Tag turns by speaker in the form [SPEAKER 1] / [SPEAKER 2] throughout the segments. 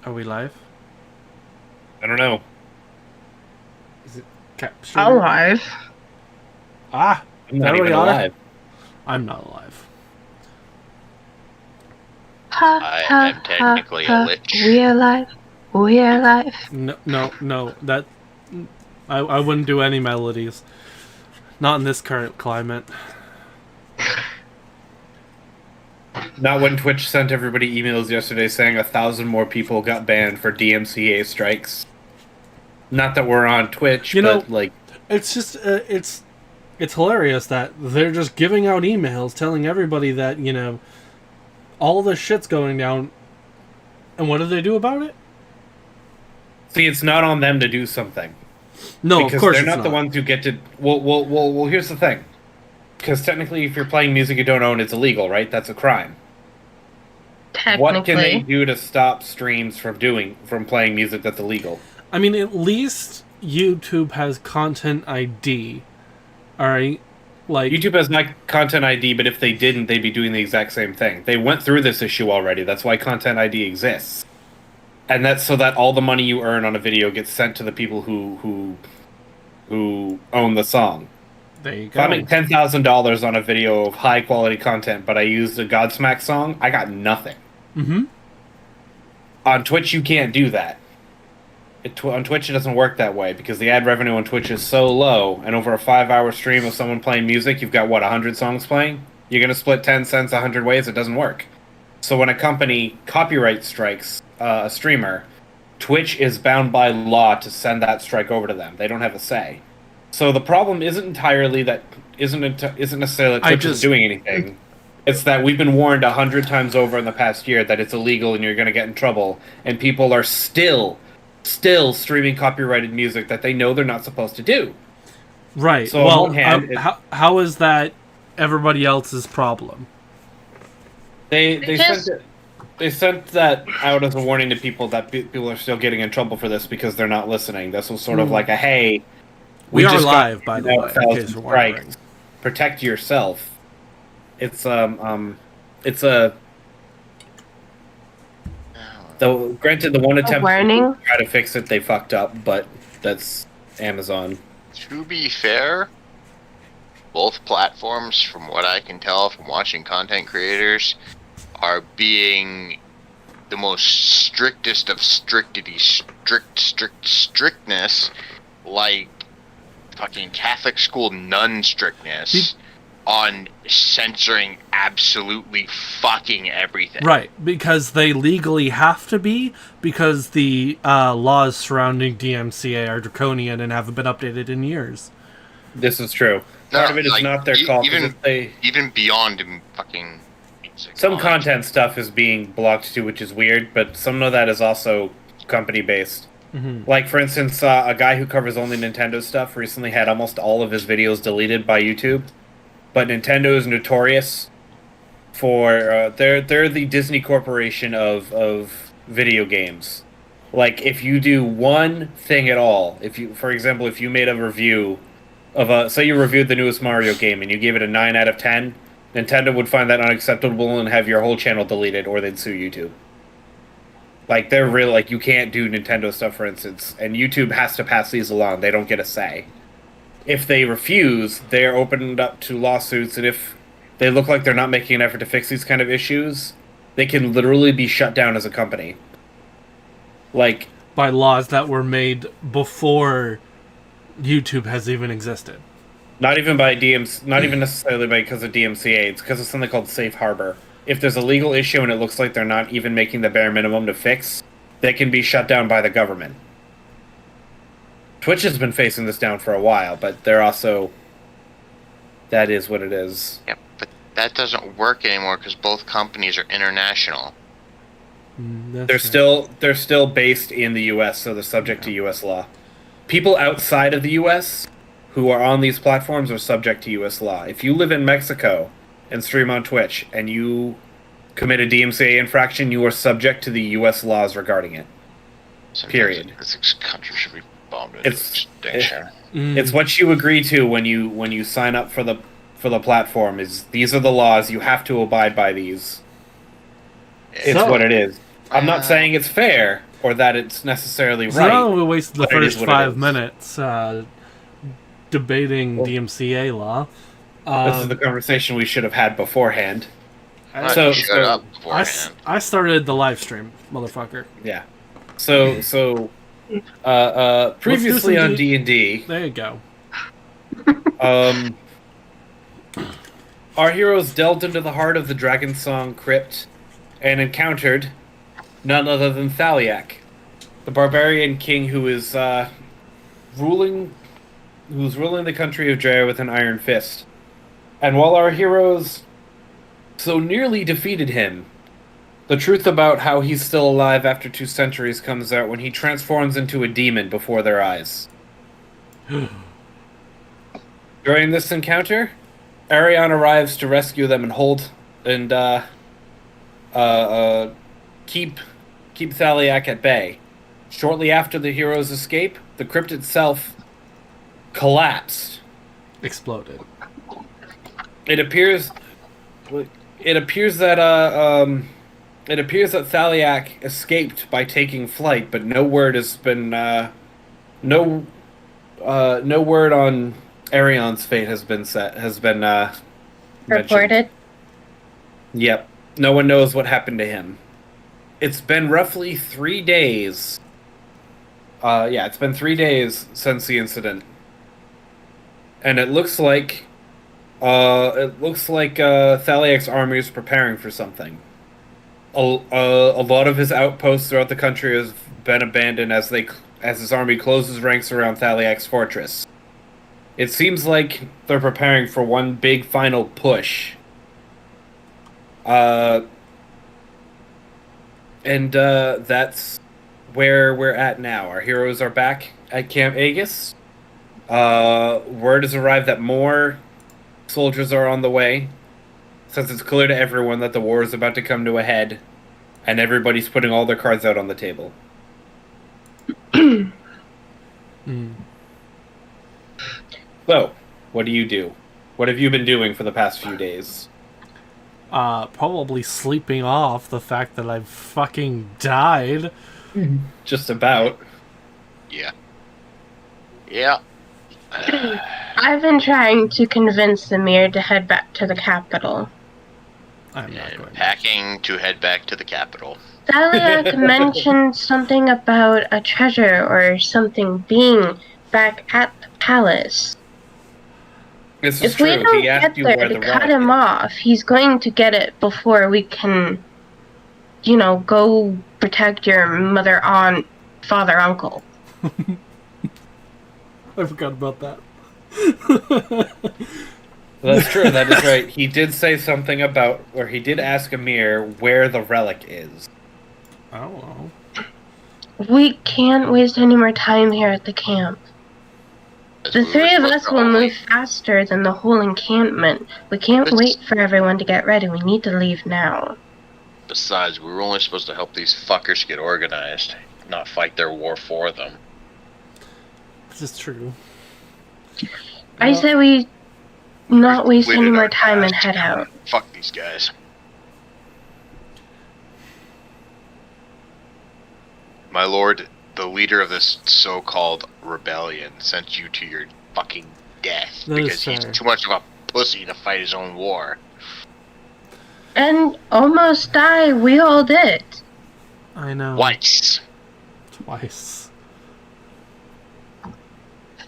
[SPEAKER 1] Are we live?
[SPEAKER 2] I don't know.
[SPEAKER 1] Is it captured?
[SPEAKER 3] Alive.
[SPEAKER 1] Ah,
[SPEAKER 2] I'm not
[SPEAKER 1] there
[SPEAKER 2] even
[SPEAKER 1] we are.
[SPEAKER 2] alive.
[SPEAKER 1] I'm not alive.
[SPEAKER 3] Ha,
[SPEAKER 4] I
[SPEAKER 3] ha,
[SPEAKER 4] am technically
[SPEAKER 3] ha,
[SPEAKER 4] a lich.
[SPEAKER 3] We're alive. We're alive.
[SPEAKER 1] No. That I wouldn't do any melodies. Not in this current climate.
[SPEAKER 2] Not when Twitch sent everybody emails yesterday saying 1,000 more people got banned for DMCA strikes. Not that we're on Twitch,
[SPEAKER 1] You know-
[SPEAKER 2] but like
[SPEAKER 1] It's just it's hilarious that they're just giving out emails telling everybody that all this shit's going down. And what do they do about it?
[SPEAKER 2] see, it's not on them to do something.
[SPEAKER 1] No,
[SPEAKER 2] Because
[SPEAKER 1] of course
[SPEAKER 2] they're
[SPEAKER 1] it's
[SPEAKER 2] not the ones who get to. Well. Here's the thing. Because technically, if you're playing music you don't own, it's illegal, right? That's a crime. What can they
[SPEAKER 3] Technically.
[SPEAKER 2] do to stop streams from playing music that's illegal?
[SPEAKER 1] I mean, at least YouTube has Content ID. All right, like
[SPEAKER 2] YouTube has not Content ID, but if they didn't, they'd be doing the exact same thing. They went through this issue already. That's why Content ID exists, and that's so that all the money you earn on a video gets sent to the people who own the song.
[SPEAKER 1] there you
[SPEAKER 2] If I
[SPEAKER 1] go.
[SPEAKER 2] make $10,000 on a video of high quality content, but I used a Godsmack song, I got nothing.
[SPEAKER 1] Mm-hmm.
[SPEAKER 2] On Twitch, you can't do that. On Twitch, it doesn't work that way because the ad revenue on Twitch is so low, and over a 5-hour stream of someone playing music, you've got, 100 songs playing? You're going to split 10 cents 100 ways? It doesn't work. So when a company copyright strikes a streamer, Twitch is bound by law to send that strike over to them. They don't have a say. So the problem isn't necessarily that Twitch isn't doing anything. It's that we've been warned 100 times over in the past year that it's illegal and you're going to get in trouble, and people are still streaming copyrighted music that they know they're not supposed to do.
[SPEAKER 1] Right.
[SPEAKER 2] So on
[SPEAKER 1] well,
[SPEAKER 2] one hand,
[SPEAKER 1] how is that everybody else's problem?
[SPEAKER 2] They
[SPEAKER 3] Because-
[SPEAKER 2] sent that out as a warning to people that people are still getting in trouble for this because they're not listening. This was sort of like a hey,
[SPEAKER 1] We are
[SPEAKER 2] just got
[SPEAKER 1] live, by the way, in
[SPEAKER 2] 1,000
[SPEAKER 1] case you're wondering.
[SPEAKER 2] strikes. Protect yourself. It's though granted the one attempt
[SPEAKER 3] warning?
[SPEAKER 2] to try to fix it they fucked up, but that's Amazon.
[SPEAKER 4] To be fair, both platforms, from what I can tell from watching content creators, are being the most strictest of strictness, like fucking Catholic school nun strictness on censoring absolutely fucking everything.
[SPEAKER 1] Right, because they legally have to be, because the laws surrounding DMCA are draconian and haven't been updated in years.
[SPEAKER 2] This is true.
[SPEAKER 4] No,
[SPEAKER 2] Part of it is
[SPEAKER 4] like,
[SPEAKER 2] not their call. 'Cause
[SPEAKER 4] even-
[SPEAKER 2] if they
[SPEAKER 4] Even beyond fucking music.
[SPEAKER 2] some
[SPEAKER 4] knowledge.
[SPEAKER 2] content stuff is being blocked too, which is weird, but some of that is also company based.
[SPEAKER 1] Mm-hmm.
[SPEAKER 2] Like, for instance, a guy who covers only Nintendo stuff recently had almost all of his videos deleted by YouTube. But Nintendo is notorious for they're the Disney Corporation of video games. Like, if you do one thing at all, for example, if you made a review of say you reviewed the newest Mario game and you gave it a 9 out of 10, Nintendo would find that unacceptable and have your whole channel deleted, or they'd sue YouTube. Like, they're real, like, you can't do Nintendo stuff, for instance, and YouTube has to pass these along. They don't get a say. If they refuse, they're opened up to lawsuits, and if they look like they're not making an effort to fix these kind of issues, they can literally be shut down as a company. Like,
[SPEAKER 1] By laws that were made before YouTube has even existed.
[SPEAKER 2] not even necessarily because of DMCA, it's because of something called safe harbor. If there's a legal issue and it looks like they're not even making the bare minimum to fix, they can be shut down by the government. Twitch has been facing this down for a while, but they're also... That is what it is.
[SPEAKER 4] Yeah, but that doesn't work anymore because both companies are international.
[SPEAKER 2] They're still based in the U.S., so they're subject to U.S. law. People outside of the U.S. who are on these platforms are subject to U.S. law. If you live in Mexico and stream on Twitch and you commit a DMCA infraction, you are subject to the U.S. laws regarding it. Period.
[SPEAKER 4] This country should be bombed into extinction.
[SPEAKER 2] It's what you agree to when you sign up for the platform. Is these are the laws, you have to abide by these. It's
[SPEAKER 1] So-
[SPEAKER 2] what it is. I'm not saying it's fair. or that it's necessarily
[SPEAKER 1] So
[SPEAKER 2] right.
[SPEAKER 1] now we wasted the
[SPEAKER 2] but it is
[SPEAKER 1] first
[SPEAKER 2] what it
[SPEAKER 1] 5
[SPEAKER 2] is.
[SPEAKER 1] minutes debating
[SPEAKER 2] Well,
[SPEAKER 1] DMCA law.
[SPEAKER 2] This is the conversation we should have had beforehand.
[SPEAKER 4] Why
[SPEAKER 2] So-
[SPEAKER 4] don't you shut up
[SPEAKER 1] I
[SPEAKER 4] beforehand.
[SPEAKER 1] started the live stream, motherfucker.
[SPEAKER 2] Yeah. So previously
[SPEAKER 1] some
[SPEAKER 2] on D&D,
[SPEAKER 1] There you go.
[SPEAKER 2] our heroes delved into the heart of the Dragonsong crypt and encountered none other than Thaliak, the barbarian king who is ruling the country of Drea with an iron fist. And while our heroes so nearly defeated him, the truth about how he's still alive after 2 centuries comes out when he transforms into a demon before their eyes. During this encounter, Arion arrives to rescue them and keep Thaliak at bay. Shortly after the heroes' escape, the crypt itself collapsed.
[SPEAKER 1] Exploded.
[SPEAKER 2] It appears that Thaliak escaped by taking flight, but no word has been no word on Arion's fate has been mentioned.
[SPEAKER 5] Reported.
[SPEAKER 2] Yep. No one knows what happened to him. It's been roughly 3 days. It's been 3 days since the incident. And it looks like Thaliak's army is preparing for something. A lot of his outposts throughout the country have been abandoned as his army closes ranks around Thaliak's fortress. It seems like they're preparing for one big final push. That's where we're at now. Our heroes are back at Camp Aegis. Word has arrived that more soldiers are on the way, since it's clear to everyone that the war is about to come to a head, and everybody's putting all their cards out on the table. So, what do you do? What have you been doing for the past few days?
[SPEAKER 1] Probably sleeping off the fact that I've fucking died.
[SPEAKER 2] Just about.
[SPEAKER 4] Yeah. Yeah.
[SPEAKER 5] I've been trying to convince Amir to head back to the capital.
[SPEAKER 1] I'm not
[SPEAKER 4] And
[SPEAKER 1] going.
[SPEAKER 4] packing to head back to the capital.
[SPEAKER 5] Thaliak mentioned something about a treasure or something being back at the palace.
[SPEAKER 2] This is
[SPEAKER 5] If we
[SPEAKER 2] true.
[SPEAKER 5] don't
[SPEAKER 2] He asked
[SPEAKER 5] get
[SPEAKER 2] you
[SPEAKER 5] there
[SPEAKER 2] where
[SPEAKER 5] to
[SPEAKER 2] the
[SPEAKER 5] cut
[SPEAKER 2] relic
[SPEAKER 5] him
[SPEAKER 2] is.
[SPEAKER 5] off, he's going to get it before we can, go protect your mother, aunt, father, uncle.
[SPEAKER 1] I forgot about that.
[SPEAKER 2] That's true. That is right. He did say something about, or he did ask Amir where the relic is.
[SPEAKER 1] I don't know.
[SPEAKER 5] We can't waste any more time here at the camp. The
[SPEAKER 4] We were
[SPEAKER 5] 3 of
[SPEAKER 4] supposed
[SPEAKER 5] us
[SPEAKER 4] to
[SPEAKER 5] will
[SPEAKER 4] only-
[SPEAKER 5] move faster than the whole encampment. We can't wait for everyone to get ready. We need to leave now.
[SPEAKER 4] Besides, we were only supposed to help these fuckers get organized, not fight their war for them.
[SPEAKER 1] This is true.
[SPEAKER 5] I say we not waste
[SPEAKER 4] We
[SPEAKER 5] any
[SPEAKER 4] did
[SPEAKER 5] more
[SPEAKER 4] our
[SPEAKER 5] time and
[SPEAKER 4] best.
[SPEAKER 5] head out.
[SPEAKER 4] Fuck these guys. My lord, the leader of this so-called rebellion sent you to your fucking death
[SPEAKER 1] That is
[SPEAKER 4] because he's
[SPEAKER 1] fair.
[SPEAKER 4] too much of a pussy to fight his own war.
[SPEAKER 5] And almost die, we all did.
[SPEAKER 1] I know.
[SPEAKER 4] Twice.
[SPEAKER 1] Twice.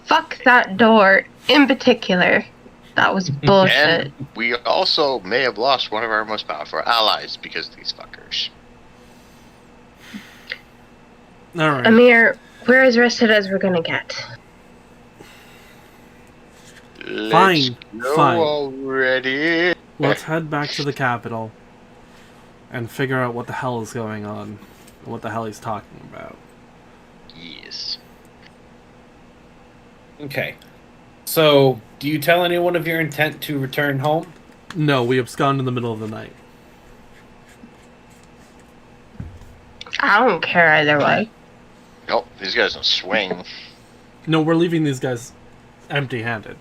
[SPEAKER 5] Fuck that door, in particular. That was bullshit.
[SPEAKER 4] And we also may have lost one of our most powerful allies because of these fuckers.
[SPEAKER 1] Alright.
[SPEAKER 5] Amir, we're as rested as we're gonna get.
[SPEAKER 1] Fine,
[SPEAKER 4] Let's go
[SPEAKER 1] fine.
[SPEAKER 4] already.
[SPEAKER 1] Let's head back to the capital and figure out what the hell is going on and what the hell he's talking about.
[SPEAKER 4] Yes.
[SPEAKER 2] Okay. So, do you tell anyone of your intent to return home?
[SPEAKER 1] No, we abscond in the middle of the night.
[SPEAKER 5] I don't care either way.
[SPEAKER 4] Nope, these guys don't swing.
[SPEAKER 1] No, we're leaving these guys empty-handed.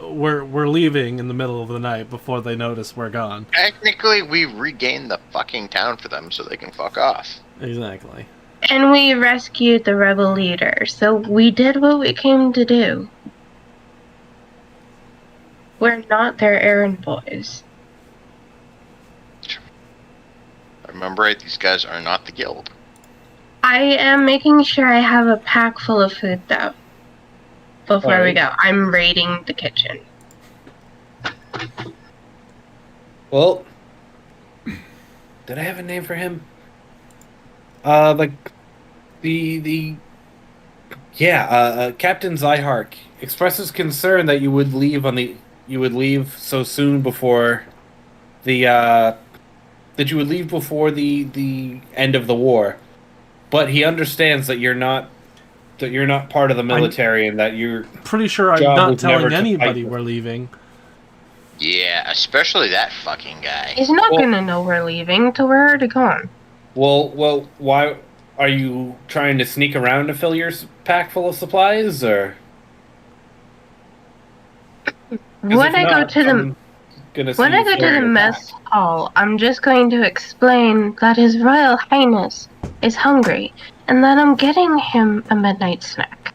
[SPEAKER 1] We're leaving in the middle of the night before they notice we're gone.
[SPEAKER 4] Technically, we regained the fucking town for them so they can fuck off.
[SPEAKER 1] Exactly.
[SPEAKER 5] And we rescued the rebel leader, so we did what we came to do. We're not their errand boys.
[SPEAKER 4] Remember, right? These guys are not the guild.
[SPEAKER 5] I am making sure I have a pack full of food, though. Before we
[SPEAKER 2] Alright.
[SPEAKER 5] go, I'm raiding the kitchen.
[SPEAKER 2] Well, did I have a name for him? Captain Zyhark expresses concern that you would leave so soon before the end of the war. But he understands that you're not part of the military and that you're
[SPEAKER 1] Pretty sure I'm
[SPEAKER 2] Job
[SPEAKER 1] not
[SPEAKER 2] was never
[SPEAKER 1] telling
[SPEAKER 2] to
[SPEAKER 1] anybody
[SPEAKER 2] fight
[SPEAKER 1] we're leaving.
[SPEAKER 4] Yeah, especially that fucking guy.
[SPEAKER 5] He's not
[SPEAKER 2] Well-
[SPEAKER 5] gonna know we're leaving till we're already gone.
[SPEAKER 2] well. Why are you trying to sneak around to fill your pack full of supplies, or? 'Cause
[SPEAKER 5] When
[SPEAKER 2] if
[SPEAKER 5] I go
[SPEAKER 2] not,
[SPEAKER 5] to the
[SPEAKER 2] I'm gonna see
[SPEAKER 5] When I
[SPEAKER 2] you
[SPEAKER 5] go to
[SPEAKER 2] fill
[SPEAKER 5] the
[SPEAKER 2] your
[SPEAKER 5] mess
[SPEAKER 2] pack.
[SPEAKER 5] hall, I'm just going to explain that His Royal Highness is hungry and that I'm getting him a midnight snack.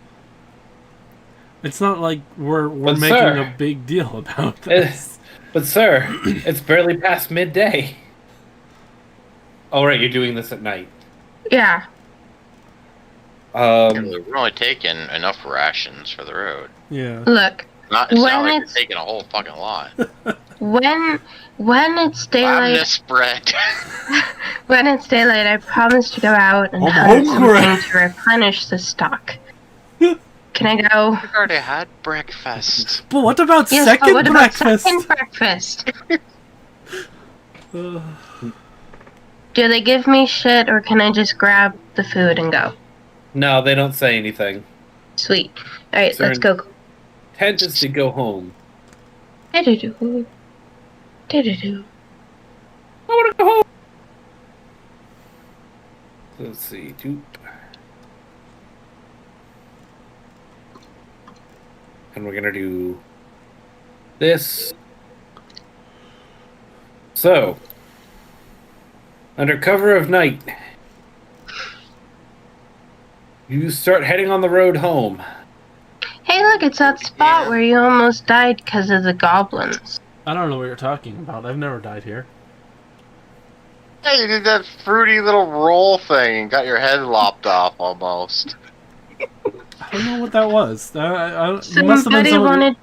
[SPEAKER 1] It's not like we're
[SPEAKER 2] But,
[SPEAKER 1] making
[SPEAKER 2] sir,
[SPEAKER 1] a big deal about this.
[SPEAKER 2] But sir, it's barely past midday. Oh right, you're doing this at night.
[SPEAKER 5] Yeah,
[SPEAKER 4] We're only taking enough rations for the road.
[SPEAKER 1] Yeah.
[SPEAKER 5] look,
[SPEAKER 4] It's not
[SPEAKER 5] When
[SPEAKER 4] like you're
[SPEAKER 5] it's-
[SPEAKER 4] taking a whole fucking lot.
[SPEAKER 5] when it's daylight,
[SPEAKER 4] This bread.
[SPEAKER 5] when it's daylight, I promise to go out and
[SPEAKER 1] I'm
[SPEAKER 5] hunt
[SPEAKER 1] hungry.
[SPEAKER 5] something to replenish the stock. Can I go?
[SPEAKER 4] We already had breakfast.
[SPEAKER 1] But what about
[SPEAKER 5] Yes,
[SPEAKER 1] second
[SPEAKER 5] but what about
[SPEAKER 1] breakfast?
[SPEAKER 5] second breakfast?
[SPEAKER 1] Ugh.
[SPEAKER 5] Do they give me shit, or can I just grab the food and go?
[SPEAKER 2] No, they don't say anything.
[SPEAKER 5] Sweet. All right, let's go.
[SPEAKER 2] Tent is to go home.
[SPEAKER 5] Do-do-do. Do-do-do.
[SPEAKER 2] I want to go home. Let's see. And we're gonna do this. So, under cover of night, you start heading on the road home.
[SPEAKER 5] Hey, look, it's that spot
[SPEAKER 4] Yeah.
[SPEAKER 5] where you almost died because of the goblins.
[SPEAKER 1] I don't know what you're talking about. I've never died here.
[SPEAKER 4] Yeah, you did that fruity little roll thing and got your head lopped off almost.
[SPEAKER 1] I don't know what that was. You must have been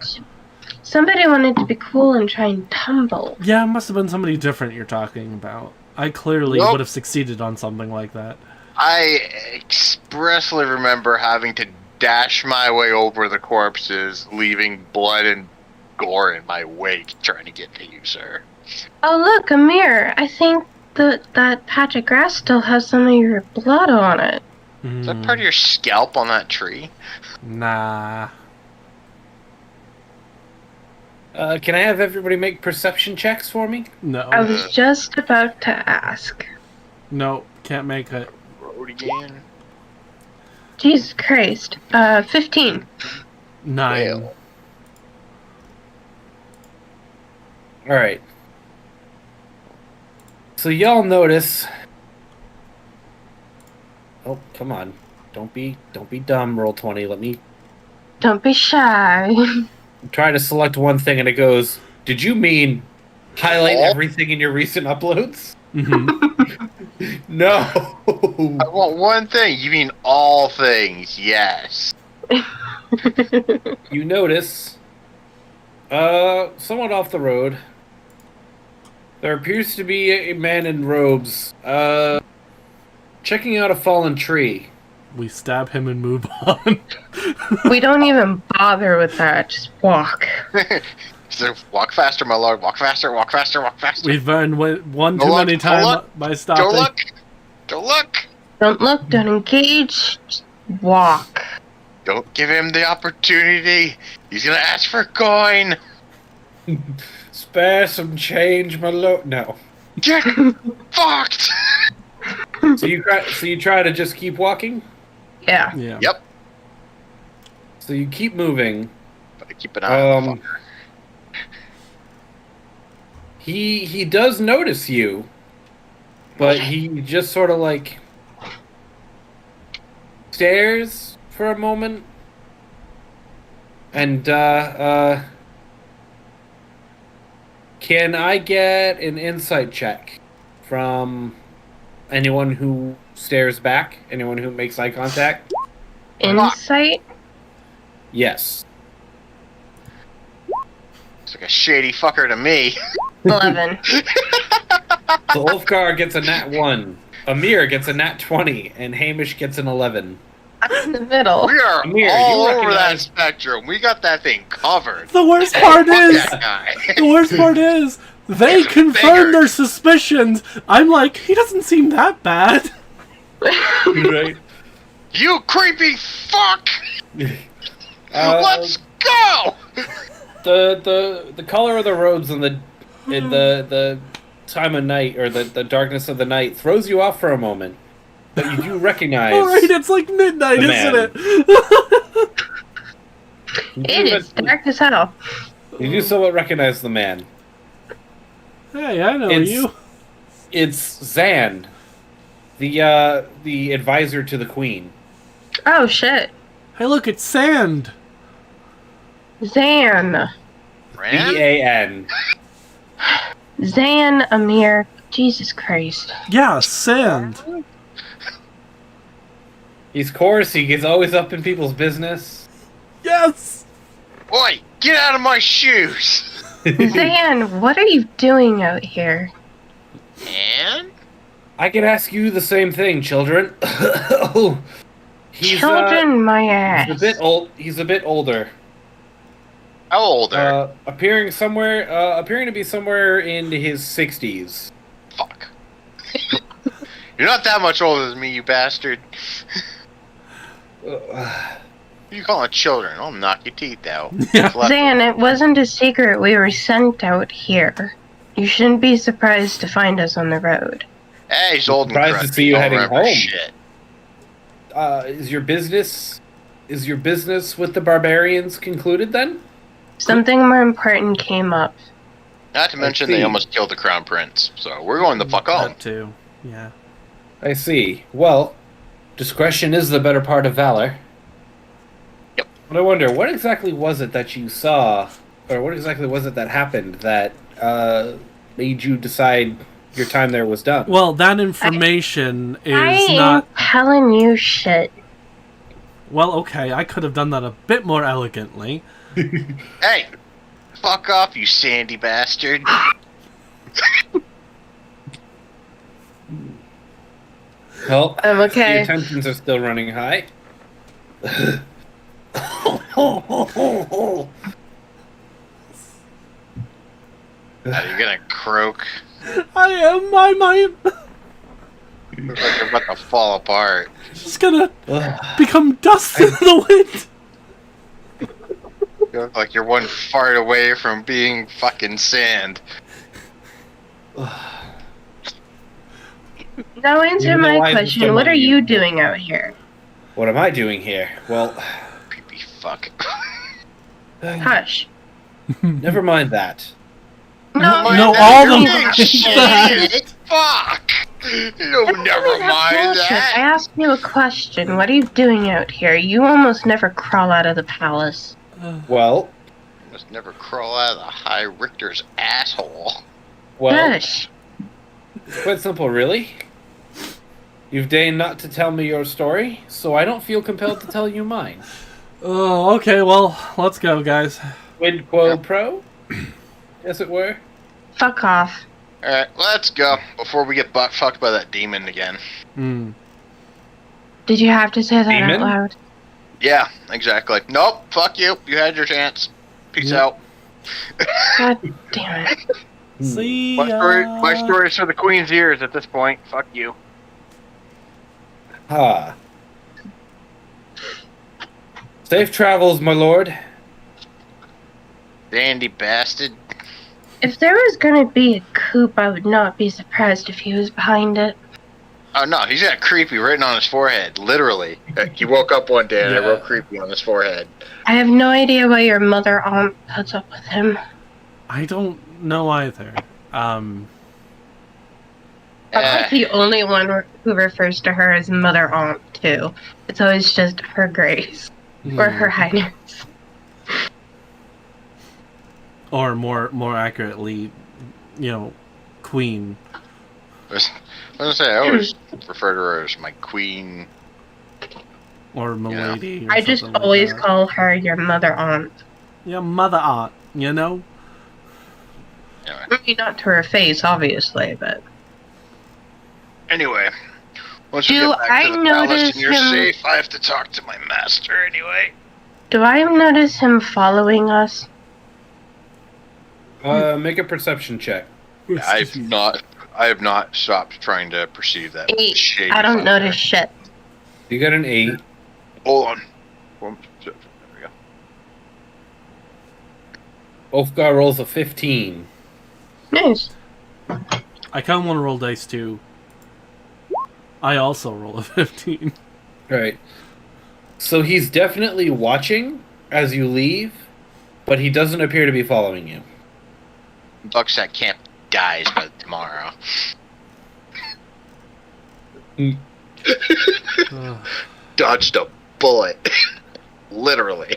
[SPEAKER 5] Somebody wanted to be cool and try and tumble.
[SPEAKER 1] Yeah, it must have been somebody different you're talking about. I clearly
[SPEAKER 4] Nope.
[SPEAKER 1] would have succeeded on something like that.
[SPEAKER 4] I expressly remember having to dash my way over the corpses, leaving blood and gore in my wake, trying to get to you, sir.
[SPEAKER 5] Oh, look, a mirror. I think that patch of grass still has some of your blood on it.
[SPEAKER 4] Is that part of your scalp on that tree?
[SPEAKER 1] Nah.
[SPEAKER 2] Can I have everybody make perception checks for me?
[SPEAKER 1] No.
[SPEAKER 5] I was just about to ask.
[SPEAKER 1] No, can't make it.
[SPEAKER 4] Road again?
[SPEAKER 5] Jesus Christ. 15.
[SPEAKER 1] 9.
[SPEAKER 4] Well.
[SPEAKER 2] All right. So y'all notice. Oh, come on! Don't be dumb. Roll 20. Let me
[SPEAKER 5] Don't be shy.
[SPEAKER 2] try to select one thing, and it goes. Did you mean highlight
[SPEAKER 4] Oh.
[SPEAKER 2] everything in your recent uploads?
[SPEAKER 1] Mm-hmm.
[SPEAKER 2] No.
[SPEAKER 4] I want one thing. You mean all things? Yes.
[SPEAKER 2] You notice. Somewhat off the road. There appears to be a man in robes. Checking out a fallen tree.
[SPEAKER 1] We stab him and move on.
[SPEAKER 5] We don't even bother with that. Just walk.
[SPEAKER 4] So walk faster, my lord. Walk faster. Walk faster. Walk faster.
[SPEAKER 1] We've been one
[SPEAKER 4] Don't
[SPEAKER 1] too
[SPEAKER 4] look,
[SPEAKER 1] many
[SPEAKER 4] don't
[SPEAKER 1] times
[SPEAKER 4] look,
[SPEAKER 1] by stopping.
[SPEAKER 4] Don't look. Don't look.
[SPEAKER 5] Don't look, don't engage. Just walk.
[SPEAKER 4] Don't give him the opportunity. He's gonna ask for a coin.
[SPEAKER 2] Spare some change, my lord. No.
[SPEAKER 4] Get fucked.
[SPEAKER 2] So you try to just keep walking.
[SPEAKER 5] Yeah.
[SPEAKER 1] Yeah.
[SPEAKER 4] Yep.
[SPEAKER 2] So you keep moving.
[SPEAKER 4] Gotta keep an eye on the fucker.
[SPEAKER 2] He does notice you, but he just sort of like stares for a moment, and can I get an insight check from anyone who stares back? Anyone who makes eye contact?
[SPEAKER 5] Insight?
[SPEAKER 2] Yes.
[SPEAKER 4] It's like a shady fucker to me.
[SPEAKER 5] 11.
[SPEAKER 2] So Ulfgar gets a nat 1, Amir gets a nat 20, and Hamish gets an 11.
[SPEAKER 5] I'm in the middle.
[SPEAKER 4] We are
[SPEAKER 2] Amir,
[SPEAKER 4] all
[SPEAKER 2] you
[SPEAKER 4] over that
[SPEAKER 2] recognize-
[SPEAKER 4] spectrum. We got that thing covered.
[SPEAKER 1] The worst part
[SPEAKER 4] Fuck
[SPEAKER 1] is,
[SPEAKER 4] that guy.
[SPEAKER 1] the worst part is, they
[SPEAKER 4] He's a
[SPEAKER 1] confirm
[SPEAKER 4] beggar.
[SPEAKER 1] their suspicions. I'm like, he doesn't seem that bad.
[SPEAKER 2] Right.
[SPEAKER 4] You creepy fuck! Let's go!
[SPEAKER 2] The color of the robes and the time of night, or the darkness of the night, throws you off for a moment, but you do recognize.
[SPEAKER 1] All right, it's like midnight,
[SPEAKER 2] The
[SPEAKER 1] isn't
[SPEAKER 2] man.
[SPEAKER 1] it?
[SPEAKER 5] It is dark as hell.
[SPEAKER 2] You do somewhat recognize the man.
[SPEAKER 1] Hey, I know
[SPEAKER 2] It's-
[SPEAKER 1] you.
[SPEAKER 2] It's Zan, the advisor to the queen.
[SPEAKER 5] Oh shit.
[SPEAKER 1] Hey, look, it's sand.
[SPEAKER 5] Zan.
[SPEAKER 4] Ran?
[SPEAKER 2] Van.
[SPEAKER 5] Zan Amir. Jesus Christ.
[SPEAKER 1] Yeah, sand.
[SPEAKER 2] He's coarse. He gets always up in people's business.
[SPEAKER 1] Yes.
[SPEAKER 4] Oi, get out of my shoes!
[SPEAKER 5] Zan, what are you doing out here?
[SPEAKER 4] And?
[SPEAKER 2] I can ask you the same thing, children. He's
[SPEAKER 5] Children, my ass.
[SPEAKER 2] he's a bit old. He's a bit older.
[SPEAKER 4] How old are
[SPEAKER 2] Appearing to be somewhere in his 60s.
[SPEAKER 4] Fuck. You're not that much older than me, you bastard. You calling children? I'll knock your teeth out.
[SPEAKER 1] Yeah.
[SPEAKER 5] Zan, it wasn't a secret we were sent out here. You shouldn't be surprised to find us on the road.
[SPEAKER 4] Hey, he's old and
[SPEAKER 2] Surprised to
[SPEAKER 4] crusty.
[SPEAKER 2] see you
[SPEAKER 4] Don't
[SPEAKER 2] heading
[SPEAKER 4] remember
[SPEAKER 2] home.
[SPEAKER 4] Shit.
[SPEAKER 2] Is your business with the barbarians concluded then?
[SPEAKER 5] Something more important came up.
[SPEAKER 4] Not to mention
[SPEAKER 2] see.
[SPEAKER 4] they almost killed the crown prince, so we're going the fuck home.
[SPEAKER 1] That too. Yeah.
[SPEAKER 2] I see. Well, discretion is the better part of valor.
[SPEAKER 4] Yep.
[SPEAKER 2] But I wonder, what exactly was it that you saw, or what exactly was it that happened that made you decide your time there was done?
[SPEAKER 1] Well, that information
[SPEAKER 5] I
[SPEAKER 1] is
[SPEAKER 5] ain't
[SPEAKER 1] not.
[SPEAKER 5] telling you shit.
[SPEAKER 1] Well, okay, I could have done that a bit more elegantly.
[SPEAKER 4] Hey! Fuck off, you sandy bastard.
[SPEAKER 2] Well,
[SPEAKER 5] I'm okay.
[SPEAKER 2] your tensions are still running high.
[SPEAKER 4] Are you gonna croak?
[SPEAKER 1] I am.
[SPEAKER 4] Looks like you're about to fall apart.
[SPEAKER 1] Just gonna
[SPEAKER 2] Ugh.
[SPEAKER 1] become dust in the wind.
[SPEAKER 4] You look like you're one fart away from being fucking sand.
[SPEAKER 5] Now answer
[SPEAKER 2] Even
[SPEAKER 5] my
[SPEAKER 2] though I
[SPEAKER 5] question.
[SPEAKER 2] still
[SPEAKER 5] What
[SPEAKER 2] want
[SPEAKER 5] are
[SPEAKER 2] you.
[SPEAKER 5] you doing out here?
[SPEAKER 2] What am I doing here? Well,
[SPEAKER 4] Creepy fuck.
[SPEAKER 5] Hush.
[SPEAKER 2] never mind that.
[SPEAKER 5] No,
[SPEAKER 1] No, all the
[SPEAKER 4] Shit! Fuck! No, never mind
[SPEAKER 5] I
[SPEAKER 4] that.
[SPEAKER 5] asked you a question. What are you doing out here? You almost never crawl out of the palace.
[SPEAKER 2] Well,
[SPEAKER 4] Must never crawl out of the High Richter's asshole.
[SPEAKER 5] Hush.
[SPEAKER 2] it's quite simple, really. You've deigned not to tell me your story, so I don't feel compelled to tell you mine.
[SPEAKER 1] Oh, okay. Well, let's go, guys.
[SPEAKER 2] Quid quo pro, as it were.
[SPEAKER 5] Fuck off.
[SPEAKER 4] Alright, let's go before we get butt fucked by that demon again.
[SPEAKER 1] Hmm.
[SPEAKER 5] Did you have to say that
[SPEAKER 2] Demon?
[SPEAKER 5] out loud?
[SPEAKER 4] Yeah, exactly. Nope, fuck you. You had your chance. Peace
[SPEAKER 1] Yep.
[SPEAKER 4] out.
[SPEAKER 5] God damn it.
[SPEAKER 1] See
[SPEAKER 4] My
[SPEAKER 1] ya.
[SPEAKER 4] story is for the Queen's ears at this point. Fuck you.
[SPEAKER 2] Ah. Safe travels, my lord.
[SPEAKER 4] Dandy bastard.
[SPEAKER 5] If there was gonna be a coup, I would not be surprised if he was behind it.
[SPEAKER 4] Oh no, he's got creepy written on his forehead. Literally. He woke up one day and I
[SPEAKER 2] Yeah.
[SPEAKER 4] wrote creepy on his forehead.
[SPEAKER 5] I have no idea why your mother aunt puts up with him.
[SPEAKER 1] I don't know either.
[SPEAKER 5] I'm like the only one who refers to her as Mother Aunt, too. It's always just Her Grace. Or Her Highness.
[SPEAKER 1] Or more accurately, Queen.
[SPEAKER 4] I was gonna say, I always refer to her as my queen.
[SPEAKER 1] Or Milady. Or
[SPEAKER 5] I just
[SPEAKER 1] something like
[SPEAKER 5] always
[SPEAKER 1] that.
[SPEAKER 5] call her your Mother Aunt.
[SPEAKER 1] Yeah, Mother Aunt,
[SPEAKER 4] Anyway.
[SPEAKER 5] I mean, not to her face, obviously, but...
[SPEAKER 4] Anyway. Once we
[SPEAKER 5] Do
[SPEAKER 4] get back
[SPEAKER 5] I
[SPEAKER 4] to the palace
[SPEAKER 5] notice
[SPEAKER 4] and you're
[SPEAKER 5] him-
[SPEAKER 4] safe, I have to talk to my master anyway.
[SPEAKER 5] Do I notice him following us?
[SPEAKER 2] Make a perception check.
[SPEAKER 4] I have not stopped trying to perceive that
[SPEAKER 5] 8.
[SPEAKER 4] shady
[SPEAKER 5] I don't
[SPEAKER 4] fucker.
[SPEAKER 5] notice shit.
[SPEAKER 2] You got an 8.
[SPEAKER 4] Hold on. There we go.
[SPEAKER 2] Ulfgar rolls a 15.
[SPEAKER 5] Nice.
[SPEAKER 1] I kind of want to roll dice too. I also roll a 15.
[SPEAKER 2] Right. So he's definitely watching as you leave, but he doesn't appear to be following you.
[SPEAKER 4] Bucks at camp dies by tomorrow.
[SPEAKER 1] Ugh.
[SPEAKER 4] Dodged a bullet. Literally.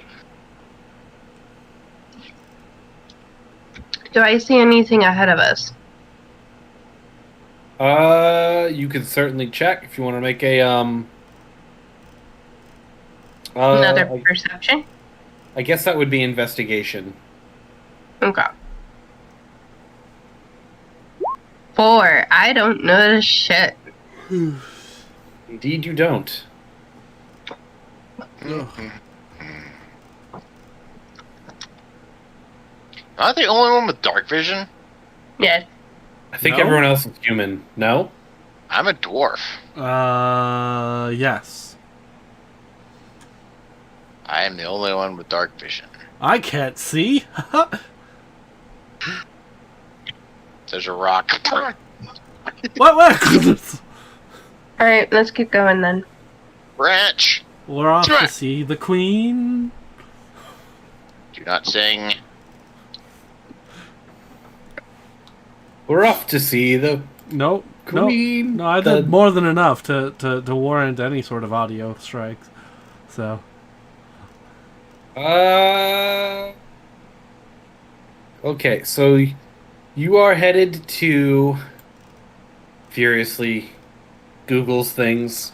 [SPEAKER 5] Do I see anything ahead of us?
[SPEAKER 2] You can certainly check if you want to make a
[SPEAKER 5] Another
[SPEAKER 2] I
[SPEAKER 5] perception?
[SPEAKER 2] guess that would be investigation.
[SPEAKER 5] Okay. 4. I don't notice shit.
[SPEAKER 2] Indeed, you don't.
[SPEAKER 1] Ugh.
[SPEAKER 4] Am I the only one with dark vision?
[SPEAKER 5] Yeah.
[SPEAKER 2] I think
[SPEAKER 1] No?
[SPEAKER 2] everyone else is human. No?
[SPEAKER 4] I'm a dwarf.
[SPEAKER 1] Yes.
[SPEAKER 4] I am the only one with dark vision.
[SPEAKER 1] I can't see.
[SPEAKER 4] There's a rock.
[SPEAKER 1] What?
[SPEAKER 5] Alright, let's keep going then.
[SPEAKER 4] Branch!
[SPEAKER 1] We're off to see the Queen.
[SPEAKER 4] Do not sing.
[SPEAKER 2] We're off to see the
[SPEAKER 1] Nope.
[SPEAKER 2] Queen.
[SPEAKER 1] No, I did more than enough to warrant any sort of audio strikes. So.
[SPEAKER 2] Okay, so you are headed to furiously Google's things.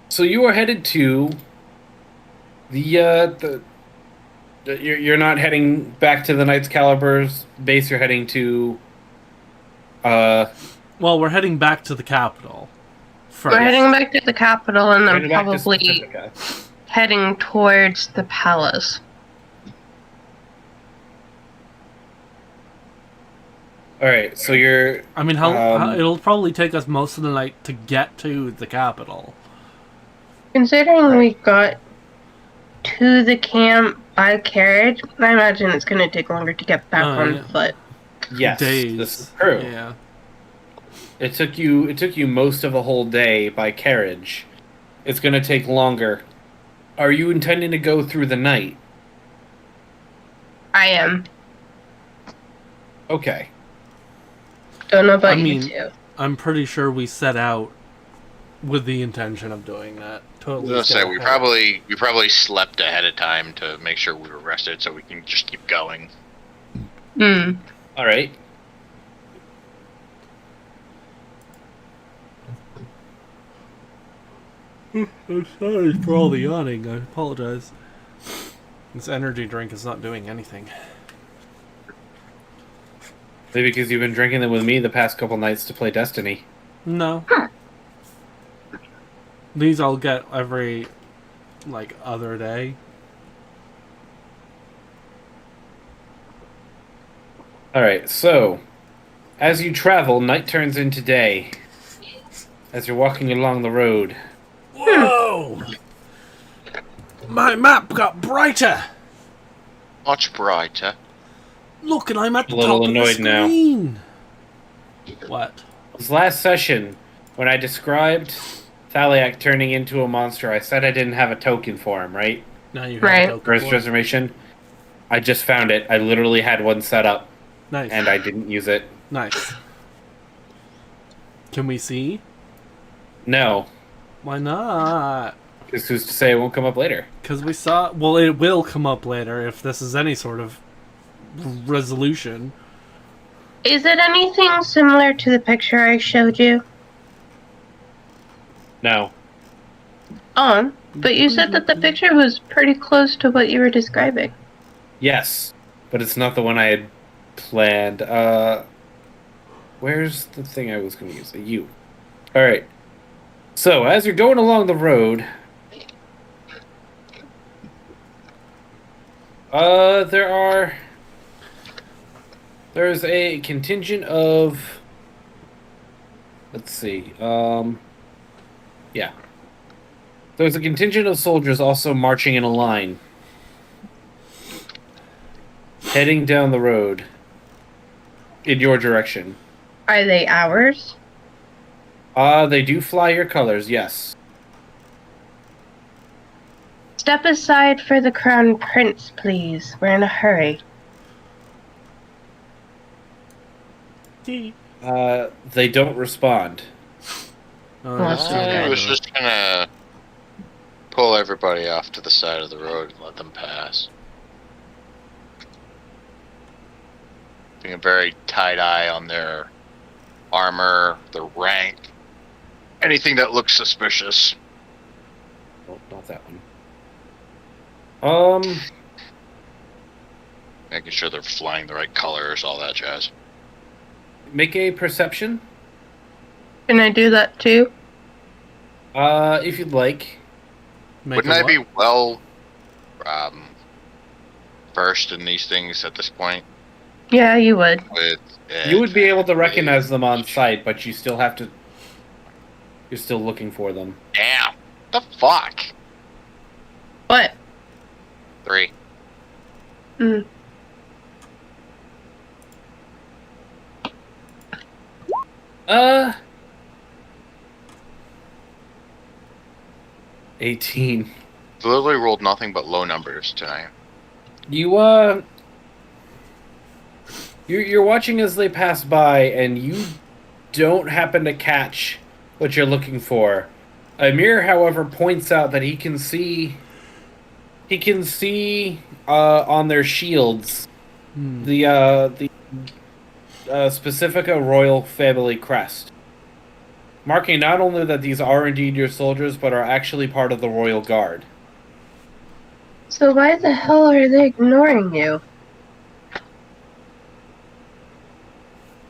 [SPEAKER 2] So you are headed to you're not heading back to the Knights Caliber's base. You're heading to
[SPEAKER 1] Well, we're heading back to the capital. First.
[SPEAKER 5] We're heading back to the capital and then
[SPEAKER 2] heading back to
[SPEAKER 5] probably
[SPEAKER 2] Pacifica.
[SPEAKER 5] heading towards the palace.
[SPEAKER 2] All right, so you're
[SPEAKER 1] I mean, it'll probably take us most of the night to get to the capital.
[SPEAKER 5] Considering we got to the camp by carriage, I imagine it's going to take longer to get back on
[SPEAKER 1] Yeah.
[SPEAKER 5] foot.
[SPEAKER 2] yes,
[SPEAKER 1] Days.
[SPEAKER 2] this is true.
[SPEAKER 1] Yeah.
[SPEAKER 2] It took you most of a whole day by carriage. It's going to take longer. Are you intending to go through the night?
[SPEAKER 5] I am.
[SPEAKER 2] Okay.
[SPEAKER 5] Don't know about
[SPEAKER 1] I mean-
[SPEAKER 5] you two.
[SPEAKER 1] I'm pretty sure we set out with the intention of doing that.
[SPEAKER 4] I was
[SPEAKER 1] Totally.
[SPEAKER 4] gonna say we probably slept ahead of time to make sure we were rested so we can just keep going.
[SPEAKER 5] Hmm.
[SPEAKER 2] All right.
[SPEAKER 1] I'm sorry for all the yawning. I apologize. This energy drink is not doing anything.
[SPEAKER 2] Maybe because you've been drinking them with me the past couple nights to play Destiny.
[SPEAKER 1] No. These I'll get every, other day.
[SPEAKER 2] All right, so as you travel, night turns into day. As you're walking along the road,
[SPEAKER 1] Whoa! My map got brighter!
[SPEAKER 4] Much brighter.
[SPEAKER 1] Look, and I'm at the
[SPEAKER 2] A little
[SPEAKER 1] top of the
[SPEAKER 2] annoyed now.
[SPEAKER 1] screen! What?
[SPEAKER 2] this last session, when I described Thaliak turning into a monster, I said I didn't have a token for him, right?
[SPEAKER 1] Now you have
[SPEAKER 5] Right.
[SPEAKER 1] a token
[SPEAKER 2] First
[SPEAKER 1] for it.
[SPEAKER 2] reservation. I just found it. I literally had one set up,
[SPEAKER 1] Nice.
[SPEAKER 2] and I didn't use it.
[SPEAKER 1] Nice. Can we see?
[SPEAKER 2] No,
[SPEAKER 1] Why not?
[SPEAKER 2] because who's to say it won't come up later?
[SPEAKER 1] Because we saw. Well, it will come up later if this is any sort of resolution.
[SPEAKER 5] Is it anything similar to the picture I showed you?
[SPEAKER 2] No.
[SPEAKER 5] But you said that the picture was pretty close to what you were describing.
[SPEAKER 2] Yes, but it's not the one I had planned. Where's the thing I was going to use? A U. All right. So as you're going along the road, there's a contingent of. Let's see. Yeah. There's a contingent of soldiers also marching in a line, heading down the road in your direction.
[SPEAKER 5] Are they ours?
[SPEAKER 2] They do fly your colors, yes.
[SPEAKER 5] Step aside for the Crown Prince, please. We're in a hurry.
[SPEAKER 2] They don't respond.
[SPEAKER 1] Oh,
[SPEAKER 5] Well,
[SPEAKER 1] that's
[SPEAKER 4] I
[SPEAKER 1] too
[SPEAKER 4] was
[SPEAKER 1] bad.
[SPEAKER 4] just gonna pull everybody off to the side of the road and let them pass. Being a very tight eye on their armor, their rank, anything that looks suspicious.
[SPEAKER 2] Oh, not that one.
[SPEAKER 4] Making sure they're flying the right colors, all that jazz.
[SPEAKER 2] Make a perception,
[SPEAKER 5] Can I do that too?
[SPEAKER 2] if you'd like.
[SPEAKER 1] Make
[SPEAKER 4] Wouldn't
[SPEAKER 1] a
[SPEAKER 4] I
[SPEAKER 1] what?
[SPEAKER 4] be well versed in these things at this point?
[SPEAKER 5] Yeah, you would.
[SPEAKER 4] With
[SPEAKER 2] You would be able to recognize them on sight, but you still have to. You're still looking for them.
[SPEAKER 4] Damn! The fuck?
[SPEAKER 5] What?
[SPEAKER 4] 3.
[SPEAKER 5] Mm.
[SPEAKER 2] Uh. 18.
[SPEAKER 4] Literally rolled nothing but low numbers tonight.
[SPEAKER 2] You're watching as they pass by, and you don't happen to catch what you're looking for. Amir, however, points out that he can see on their shields the Specifica Royal Family crest, marking not only that these are indeed your soldiers, but are actually part of the Royal Guard.
[SPEAKER 5] So why the hell are they ignoring you?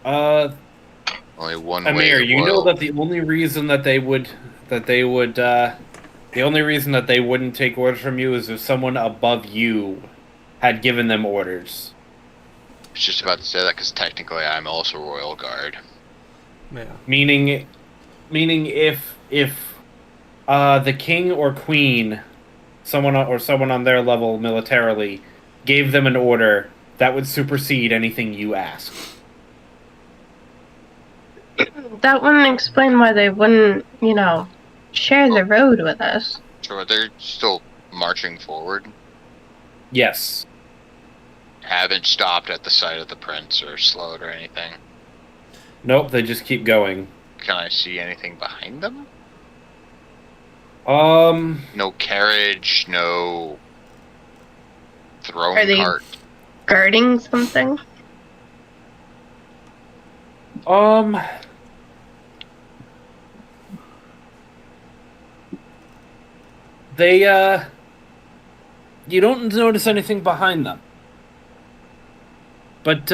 [SPEAKER 4] Only one way.
[SPEAKER 2] Amir,
[SPEAKER 4] to
[SPEAKER 2] you know
[SPEAKER 4] boil.
[SPEAKER 2] that the only reason that they wouldn't take orders from you is if someone above you had given them orders.
[SPEAKER 4] I was just about to say that because technically I'm also Royal Guard.
[SPEAKER 1] Yeah.
[SPEAKER 2] Meaning if the king or queen, someone on their level militarily, gave them an order, that would supersede anything you asked.
[SPEAKER 5] That wouldn't explain why they wouldn't, share the road with us.
[SPEAKER 4] So they're still marching forward.
[SPEAKER 2] Yes.
[SPEAKER 4] Haven't stopped at the sight of the prince or slowed or anything.
[SPEAKER 2] Nope, they just keep going.
[SPEAKER 4] Can I see anything behind them?
[SPEAKER 2] Um,
[SPEAKER 4] No carriage, no throne
[SPEAKER 5] Are they-
[SPEAKER 4] cart.
[SPEAKER 5] Guarding something?
[SPEAKER 2] they, you don't notice anything behind them. But,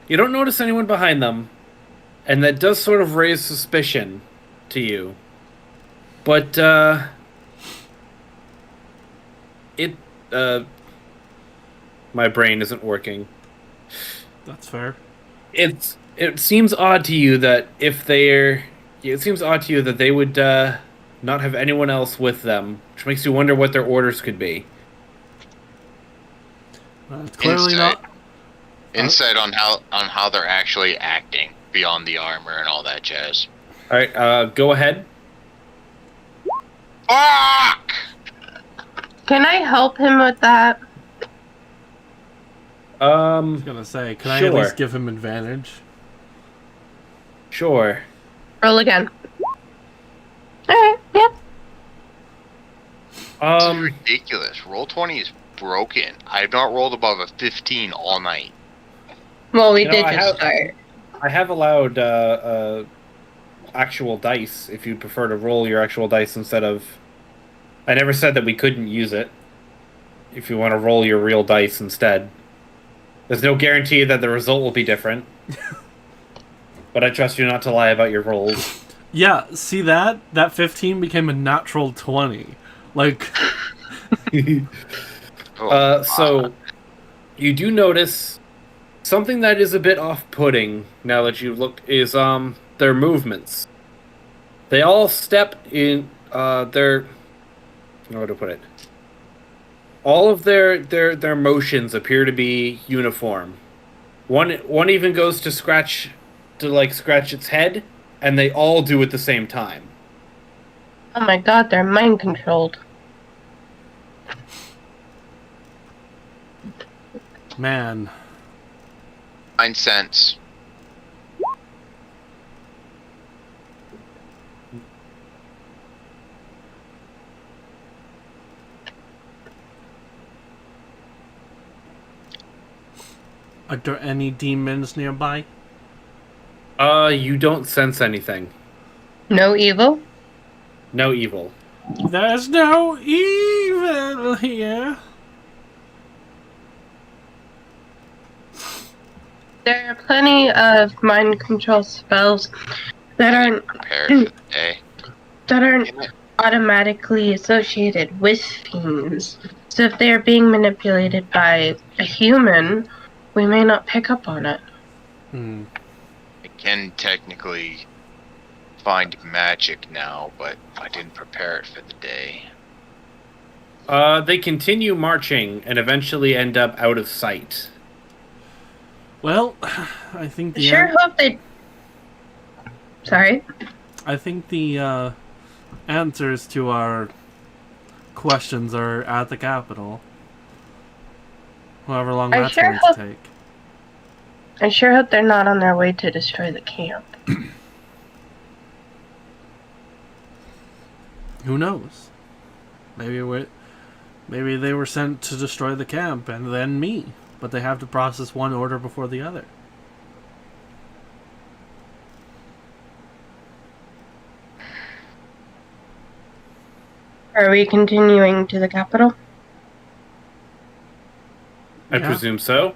[SPEAKER 2] you don't notice anyone behind them, and that does sort of raise suspicion to you. But, my brain isn't working.
[SPEAKER 1] That's fair.
[SPEAKER 2] It seems odd to you that they would not have anyone else with them, which makes you wonder what their orders could be.
[SPEAKER 1] It's clearly
[SPEAKER 4] Insight.
[SPEAKER 1] not.
[SPEAKER 4] Insight on how they're actually acting beyond the armor and all that jazz.
[SPEAKER 2] All right, go ahead.
[SPEAKER 4] Fuck!
[SPEAKER 5] Can I help him with that?
[SPEAKER 1] I was gonna say, can I at
[SPEAKER 2] Sure.
[SPEAKER 1] least give him advantage?
[SPEAKER 2] Sure.
[SPEAKER 5] Roll again. Alright, yep.
[SPEAKER 4] This is ridiculous. Roll20 is broken. I've not rolled above a 15 all night.
[SPEAKER 5] Well, we
[SPEAKER 2] You know,
[SPEAKER 5] did
[SPEAKER 2] I
[SPEAKER 5] just
[SPEAKER 2] have-
[SPEAKER 5] start.
[SPEAKER 2] I have allowed actual dice if you prefer to roll your actual dice instead of. I never said that we couldn't use it. If you want to roll your real dice instead, there's no guarantee that the result will be different. But I trust you not to lie about your rolls.
[SPEAKER 1] Yeah, see that? That 15 became a natural 20. Like,
[SPEAKER 4] Oh,
[SPEAKER 2] So you do notice something that is a bit off-putting now that you've looked is their movements. They all step in their how to put it. All of their motions appear to be uniform. One even goes to scratch its head, and they all do at the same time.
[SPEAKER 5] Oh my god, they're mind controlled.
[SPEAKER 1] man.
[SPEAKER 4] Mind sense.
[SPEAKER 1] Are there any demons nearby?
[SPEAKER 2] You don't sense anything.
[SPEAKER 5] No evil?
[SPEAKER 2] No evil.
[SPEAKER 1] There's no evil here.
[SPEAKER 5] There are plenty of mind control spells that aren't
[SPEAKER 4] Prepared for the day.
[SPEAKER 5] that aren't automatically associated with fiends. So if they are being manipulated by a human, we may not pick up on it.
[SPEAKER 1] Hmm.
[SPEAKER 4] I can technically find magic now, but I didn't prepare it for the day.
[SPEAKER 2] They continue marching and eventually end up out of sight.
[SPEAKER 1] Well, I think
[SPEAKER 5] I
[SPEAKER 1] the
[SPEAKER 5] sure hope they. Sorry?
[SPEAKER 1] I think the answers to our questions are at the capital. However long
[SPEAKER 5] I
[SPEAKER 1] that's
[SPEAKER 5] sure
[SPEAKER 1] going
[SPEAKER 5] hope-
[SPEAKER 1] to take.
[SPEAKER 5] I sure hope they're not on their way to destroy the camp.
[SPEAKER 1] Who knows? Maybe they were sent to destroy the camp and then me, but they have to process one order before the other.
[SPEAKER 5] Are we continuing to the capital?
[SPEAKER 2] I
[SPEAKER 1] Yeah.
[SPEAKER 2] presume so.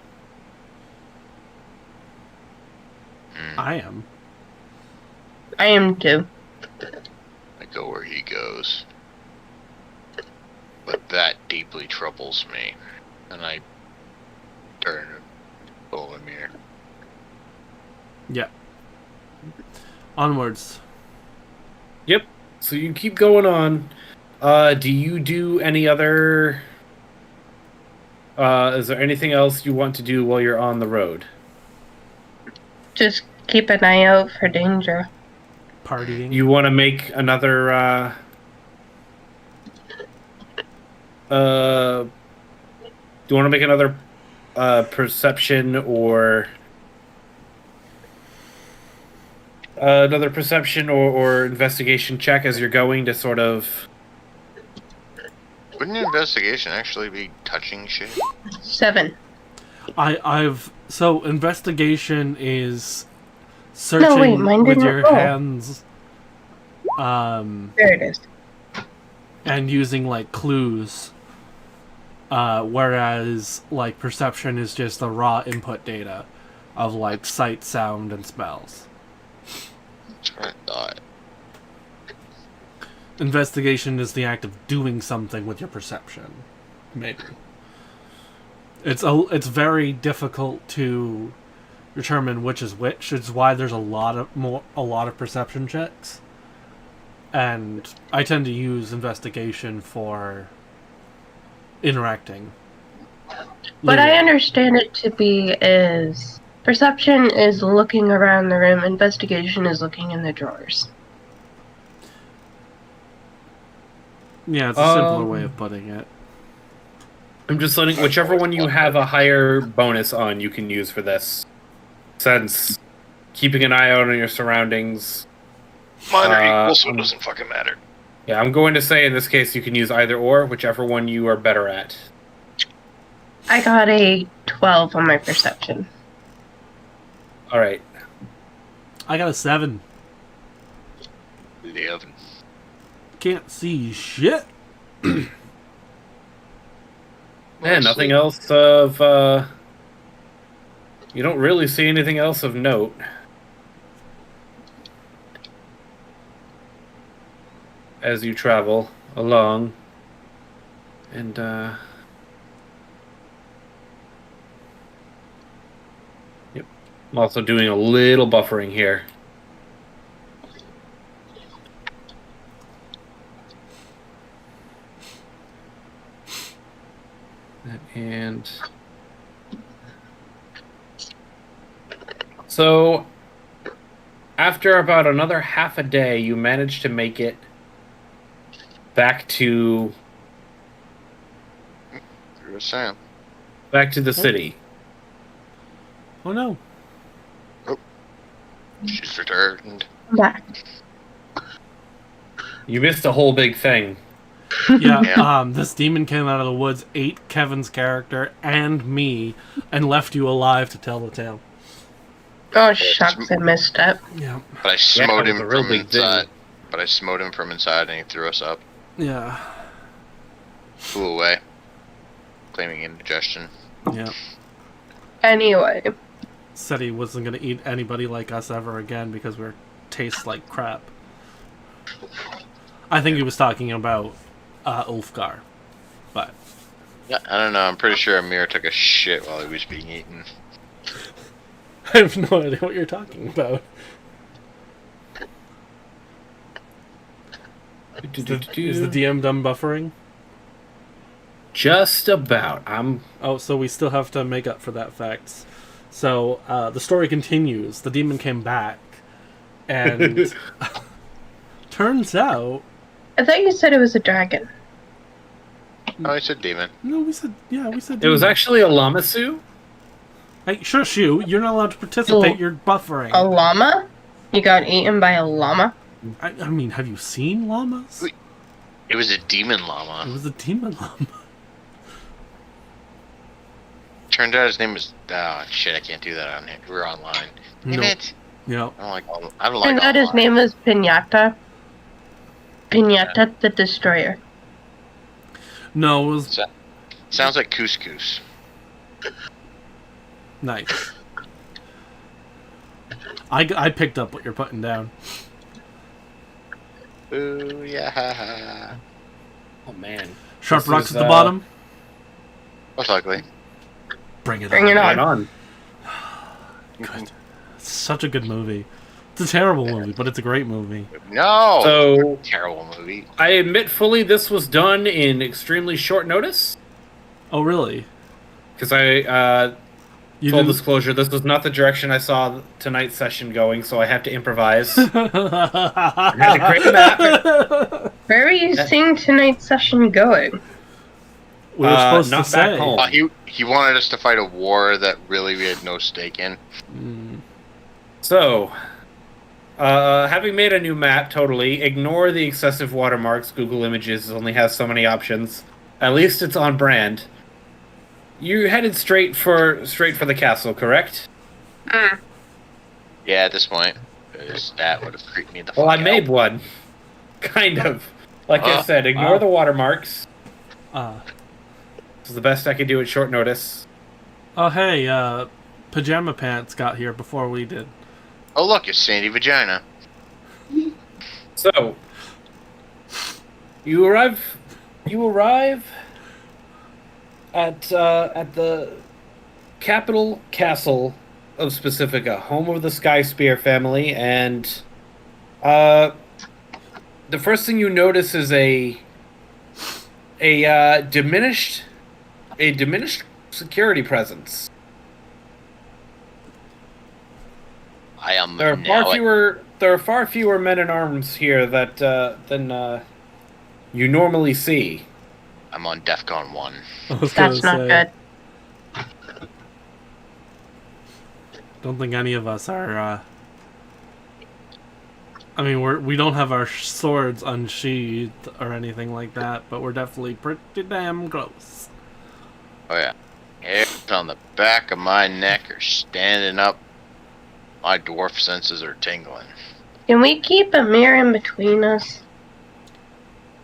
[SPEAKER 1] I am.
[SPEAKER 5] I am too.
[SPEAKER 4] I go where he goes. But that deeply troubles me. And I turn and pull him here.
[SPEAKER 1] Yeah. Onwards.
[SPEAKER 2] Yep. So you keep going on. Do you do any other? Is there anything else you want to do while you're on the road?
[SPEAKER 5] Just keep an eye out for danger.
[SPEAKER 1] Partying.
[SPEAKER 2] You want to make another? Do you want to make another perception or or investigation check as you're going to sort of?
[SPEAKER 4] Wouldn't an investigation actually be touching shit?
[SPEAKER 5] 7.
[SPEAKER 1] So investigation is searching
[SPEAKER 5] wait, mine
[SPEAKER 1] with
[SPEAKER 5] didn't
[SPEAKER 1] your
[SPEAKER 5] roll.
[SPEAKER 1] hands,
[SPEAKER 5] There it is.
[SPEAKER 1] and using like clues. Whereas like perception is just the raw input data of like sight, sound, and smells.
[SPEAKER 4] That's what I thought.
[SPEAKER 1] Investigation is the act of doing something with your perception. Maybe. It's very difficult to determine which is which. It's why there's a lot of perception checks. And I tend to use investigation for interacting.
[SPEAKER 5] What I
[SPEAKER 1] Later.
[SPEAKER 5] understand it to be is perception is looking around the room, investigation is looking in the drawers.
[SPEAKER 1] Yeah, it's a simpler way of putting it.
[SPEAKER 2] I'm just letting whichever one you have a higher bonus on, you can use for this. Since keeping an eye out on your surroundings.
[SPEAKER 4] Mine are equal, so it doesn't fucking matter.
[SPEAKER 2] Yeah, I'm going to say in this case you can use either or, whichever one you are better at.
[SPEAKER 5] I got a 12 on my perception.
[SPEAKER 2] All right.
[SPEAKER 1] I got a 7.
[SPEAKER 4] 11.
[SPEAKER 1] Can't see shit.
[SPEAKER 2] Yeah, nothing else of. You don't really see anything else of note. As you travel along. And, Yep. I'm also doing a little buffering here. And so, after about another half a day, you manage to make it back to
[SPEAKER 4] You're Sam.
[SPEAKER 2] the city.
[SPEAKER 1] Oh no.
[SPEAKER 4] She's returned.
[SPEAKER 5] I'm back.
[SPEAKER 2] You missed a whole big thing.
[SPEAKER 1] Yeah,
[SPEAKER 4] Yeah.
[SPEAKER 1] this demon came out of the woods, ate Kevin's character and me, and left you alive to tell the tale.
[SPEAKER 5] Oh, shucks, I messed up.
[SPEAKER 1] Yeah.
[SPEAKER 4] But I smote
[SPEAKER 2] it was
[SPEAKER 4] him
[SPEAKER 2] a real
[SPEAKER 4] from
[SPEAKER 2] big thing.
[SPEAKER 4] inside. But I smote him from inside and he threw us up.
[SPEAKER 1] Yeah.
[SPEAKER 4] Flew away. Claiming indigestion.
[SPEAKER 1] Yeah.
[SPEAKER 5] Anyway,
[SPEAKER 1] Said he wasn't going to eat anybody like us ever again because we taste like crap. I think he was talking about Ulfgar. But
[SPEAKER 4] Yeah, I don't know. I'm pretty sure Amir took a shit while he was being eaten.
[SPEAKER 1] I have no idea what you're talking about. Is the DM done buffering?
[SPEAKER 2] Just about.
[SPEAKER 1] Oh, so we still have to make up for that fact. So, the story continues. The demon came back, and turns out...
[SPEAKER 5] I thought you said it was a dragon.
[SPEAKER 4] Oh, he said demon.
[SPEAKER 1] No, we said
[SPEAKER 2] It was
[SPEAKER 1] demon.
[SPEAKER 2] actually a Lamasu.
[SPEAKER 1] Hey, shush you. You're not allowed to participate.
[SPEAKER 5] Oh.
[SPEAKER 1] You're buffering.
[SPEAKER 5] A llama? You got eaten by a llama?
[SPEAKER 1] I mean, have you seen llamas?
[SPEAKER 4] Wait. It was a demon
[SPEAKER 1] It
[SPEAKER 4] llama.
[SPEAKER 1] was a demon llama.
[SPEAKER 4] Turned out his name was... Oh, shit, I can't do that on here. We're online. Damn
[SPEAKER 1] No.
[SPEAKER 4] it.
[SPEAKER 1] Yeah.
[SPEAKER 4] I don't like... I don't like
[SPEAKER 5] Turned out his
[SPEAKER 4] online.
[SPEAKER 5] name was Pinata. Pinata the Destroyer.
[SPEAKER 1] No, it was
[SPEAKER 4] Sounds like couscous.
[SPEAKER 1] nice. I picked up what you're putting down.
[SPEAKER 4] Ooh, yeah.
[SPEAKER 2] Oh man.
[SPEAKER 1] Sharp
[SPEAKER 2] This
[SPEAKER 1] rocks
[SPEAKER 2] is,
[SPEAKER 1] at the bottom.
[SPEAKER 4] Most likely.
[SPEAKER 1] Bring it
[SPEAKER 5] Bring
[SPEAKER 1] on.
[SPEAKER 5] it
[SPEAKER 2] Right
[SPEAKER 5] on.
[SPEAKER 2] on.
[SPEAKER 1] Good. It's such a good movie. It's a terrible movie, but it's a great movie.
[SPEAKER 4] No!
[SPEAKER 2] So
[SPEAKER 4] Terrible movie.
[SPEAKER 2] I admit fully this was done in extremely short notice.
[SPEAKER 1] Oh, really?
[SPEAKER 2] Because I
[SPEAKER 1] You
[SPEAKER 2] full
[SPEAKER 1] didn't...
[SPEAKER 2] disclosure, this was not the direction I saw tonight's session going, so I have to improvise. I had to create a map.
[SPEAKER 5] Where are you seeing tonight's session going?
[SPEAKER 1] We were supposed
[SPEAKER 2] not
[SPEAKER 1] to
[SPEAKER 2] back
[SPEAKER 1] say.
[SPEAKER 2] home.
[SPEAKER 4] He wanted us to fight a war that really we had no stake in.
[SPEAKER 1] Mm.
[SPEAKER 2] So, having made a new map, totally ignore the excessive watermarks. Google Images only has so many options. At least it's on brand. You headed straight for the castle, correct?
[SPEAKER 4] Yeah, at this point. 'Cause that would have creeped me the fuck
[SPEAKER 2] Well, I
[SPEAKER 4] out.
[SPEAKER 2] made one. Kind of. Like I said, ignore
[SPEAKER 1] Wow.
[SPEAKER 2] the watermarks.
[SPEAKER 1] Uh,
[SPEAKER 2] This is the best I could do at short notice.
[SPEAKER 1] oh, hey, Pajama Pants got here before we did.
[SPEAKER 4] Oh, look, it's Sandy Vagina.
[SPEAKER 2] So, you arrive at the capital castle of Specifica, home of the Sky Spear family, and the first thing you notice is a diminished security presence.
[SPEAKER 4] I am
[SPEAKER 2] There are far fewer men in arms here than you normally see.
[SPEAKER 4] I'm on DEFCON 1.
[SPEAKER 1] I was gonna
[SPEAKER 5] That's not
[SPEAKER 1] say,
[SPEAKER 5] good.
[SPEAKER 1] Don't think any of us are. I mean, we don't have our swords unsheathed or anything like that, but we're definitely pretty damn close.
[SPEAKER 4] Oh yeah. Hairs on the back of my neck are standing up. My dwarf senses are tingling.
[SPEAKER 5] Can we keep a mirror in between us?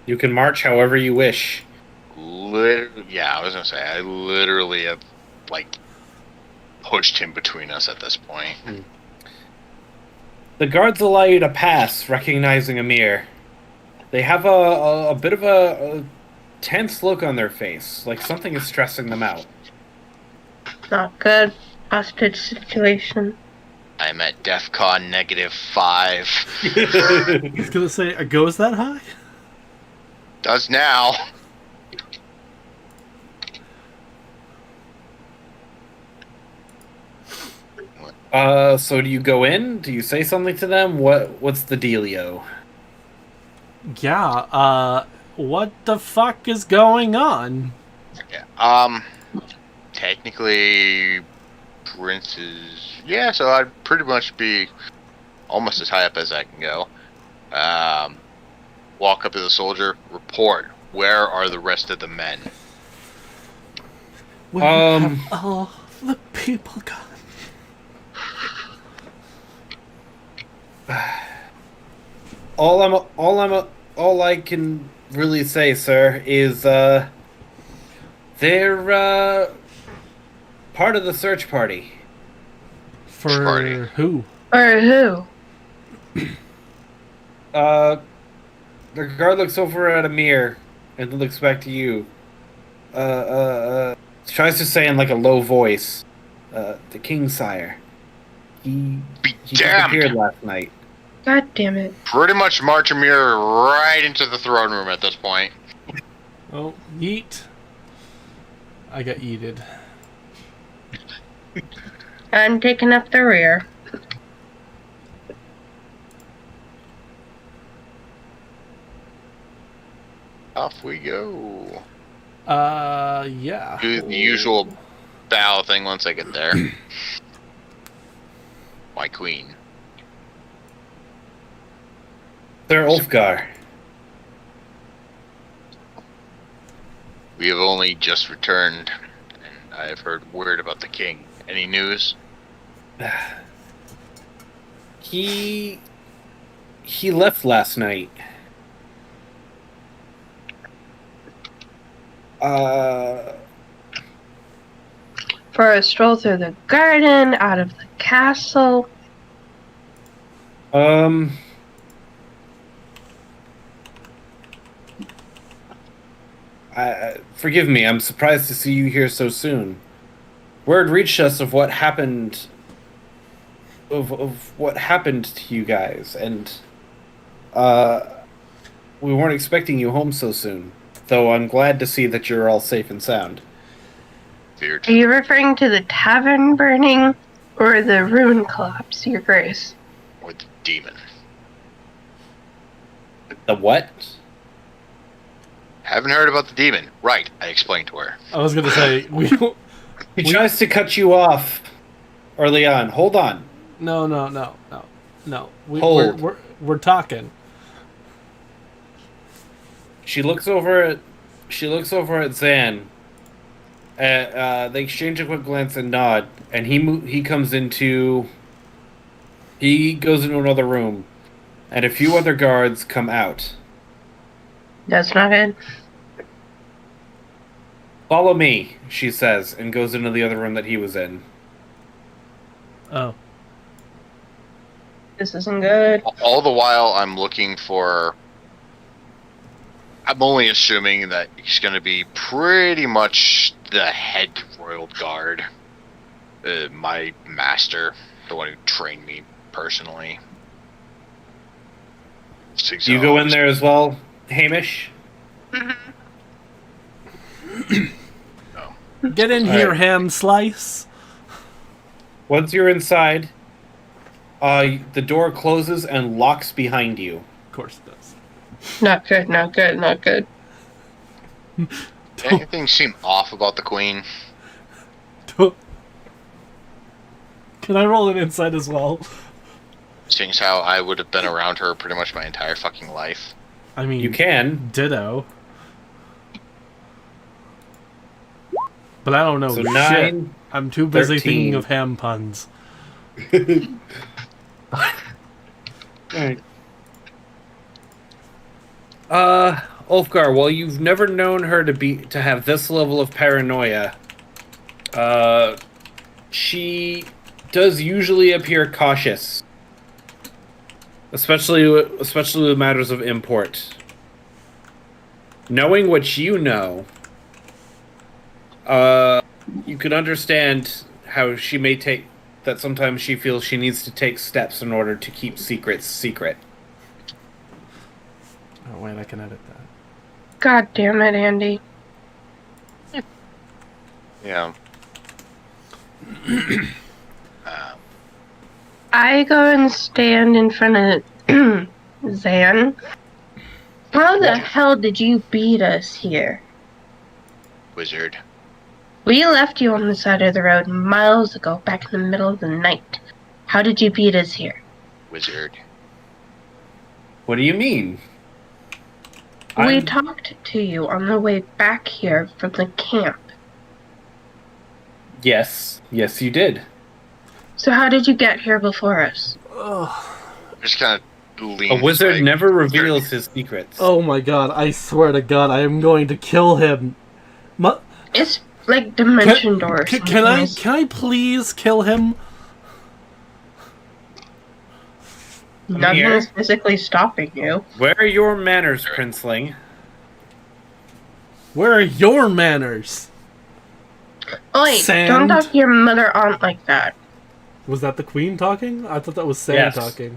[SPEAKER 2] You can march however you wish.
[SPEAKER 4] Yeah, I was gonna say, I literally have, like, pushed him between us at this point.
[SPEAKER 2] The guards allow you to pass, recognizing Amir. They have a bit of a tense look on their face, like something is stressing them out.
[SPEAKER 5] Not good. Hostage situation.
[SPEAKER 4] I'm at DEFCON -5.
[SPEAKER 1] I was gonna say, it goes that high?
[SPEAKER 4] Does now.
[SPEAKER 2] So do you go in? Do you say something to them? What's the dealio?
[SPEAKER 1] Yeah, what the fuck is going on?
[SPEAKER 4] Yeah, technically, princes... Yeah, so I'd pretty much be almost as high up as I can go. Walk up to the soldier, report. Where are the rest of the men?
[SPEAKER 1] Where have all the people gone?
[SPEAKER 2] All I can really say, sir, is they're part of the search party.
[SPEAKER 1] For
[SPEAKER 4] Party.
[SPEAKER 1] who?
[SPEAKER 5] Or who?
[SPEAKER 2] The guard looks over at Amir and then looks back to you. Tries to say in like a low voice, the Kingsire. He disappeared
[SPEAKER 4] damned!
[SPEAKER 2] last night.
[SPEAKER 5] God damn it.
[SPEAKER 4] Pretty much march Amir right into the throne room at this point.
[SPEAKER 1] Oh, yeet. I got yeeted.
[SPEAKER 5] I'm taking up the rear.
[SPEAKER 4] Off we go.
[SPEAKER 1] Yeah.
[SPEAKER 4] Do the usual bow thing once I get there. My queen.
[SPEAKER 2] Sir Ulfgar.
[SPEAKER 4] We have only just returned, and I have heard word about the king. Any news?
[SPEAKER 2] He left last night.
[SPEAKER 5] For a stroll through the garden, out of the castle.
[SPEAKER 2] Forgive me, I'm surprised to see you here so soon. Word reached us of what happened of what happened to you guys, and we weren't expecting you home so soon. Though I'm glad to see that you're all safe and sound.
[SPEAKER 4] Feared.
[SPEAKER 5] Are you referring to the tavern burning or the ruin collapse, Your Grace?
[SPEAKER 4] Or the demon.
[SPEAKER 2] The what?
[SPEAKER 4] Haven't heard about the demon. Right, I explained to her.
[SPEAKER 1] I was gonna say, we don't...
[SPEAKER 2] He tries to cut you off early on. Hold on.
[SPEAKER 1] No.
[SPEAKER 2] Hold.
[SPEAKER 1] We're talking.
[SPEAKER 2] She looks over at Zan. They exchange a quick glance and nod, and he goes into another room, and a few other guards come out.
[SPEAKER 5] That's not good.
[SPEAKER 2] Follow me, she says, and goes into the other room that he was in.
[SPEAKER 1] Oh.
[SPEAKER 5] This isn't good.
[SPEAKER 4] All the while, I'm looking for... I'm only assuming that he's going to be pretty much the head royal guard. My master, the one who trained me personally.
[SPEAKER 2] Do you go in there as well, Hamish?
[SPEAKER 1] Get in here, ham slice.
[SPEAKER 2] Once you're inside, the door closes and locks behind you.
[SPEAKER 1] Of course it does.
[SPEAKER 5] Not good, not good, not good.
[SPEAKER 4] Anything seem off about the queen?
[SPEAKER 1] Can I roll an insight as well?
[SPEAKER 4] Seeing as how I would have been around her pretty much my entire fucking life.
[SPEAKER 1] I mean,
[SPEAKER 2] You can.
[SPEAKER 1] ditto. But I don't know
[SPEAKER 2] So
[SPEAKER 1] shit.
[SPEAKER 2] 9.
[SPEAKER 1] I'm too busy
[SPEAKER 2] 13.
[SPEAKER 1] thinking of ham puns.
[SPEAKER 2] Alright. Ulfgar, while you've never known her to have this level of paranoia, she does usually appear cautious. Especially with matters of import. Knowing what you know, you can understand how she may take that sometimes she feels she needs to take steps in order to keep secrets secret.
[SPEAKER 1] Oh wait, I can edit that.
[SPEAKER 5] God damn it, Andy.
[SPEAKER 4] Yeah.
[SPEAKER 5] I go and stand in front of Zan. How the hell did you beat us here?
[SPEAKER 4] Wizard.
[SPEAKER 5] We left you on the side of the road miles ago, back in the middle of the night. How did you beat us here?
[SPEAKER 4] Wizard.
[SPEAKER 2] What do you mean?
[SPEAKER 5] We
[SPEAKER 2] I'm-
[SPEAKER 5] talked to you on the way back here from the camp.
[SPEAKER 2] Yes, you did.
[SPEAKER 5] So how did you get here before us?
[SPEAKER 4] Just kind of lean.
[SPEAKER 2] A wizard never reveals his secrets.
[SPEAKER 1] Oh my god, I swear to god, I am going to kill him.
[SPEAKER 5] It's like dimension doors.
[SPEAKER 1] Can I please kill him?
[SPEAKER 5] Nothing
[SPEAKER 2] here.
[SPEAKER 5] is physically stopping you.
[SPEAKER 2] Where are your manners, Princeling?
[SPEAKER 1] Where are your manners?
[SPEAKER 5] Oh wait,
[SPEAKER 1] Sand.
[SPEAKER 5] don't talk to your mother aunt like that.
[SPEAKER 1] Was that the queen talking? I thought that was Sam
[SPEAKER 2] Yes.
[SPEAKER 1] talking.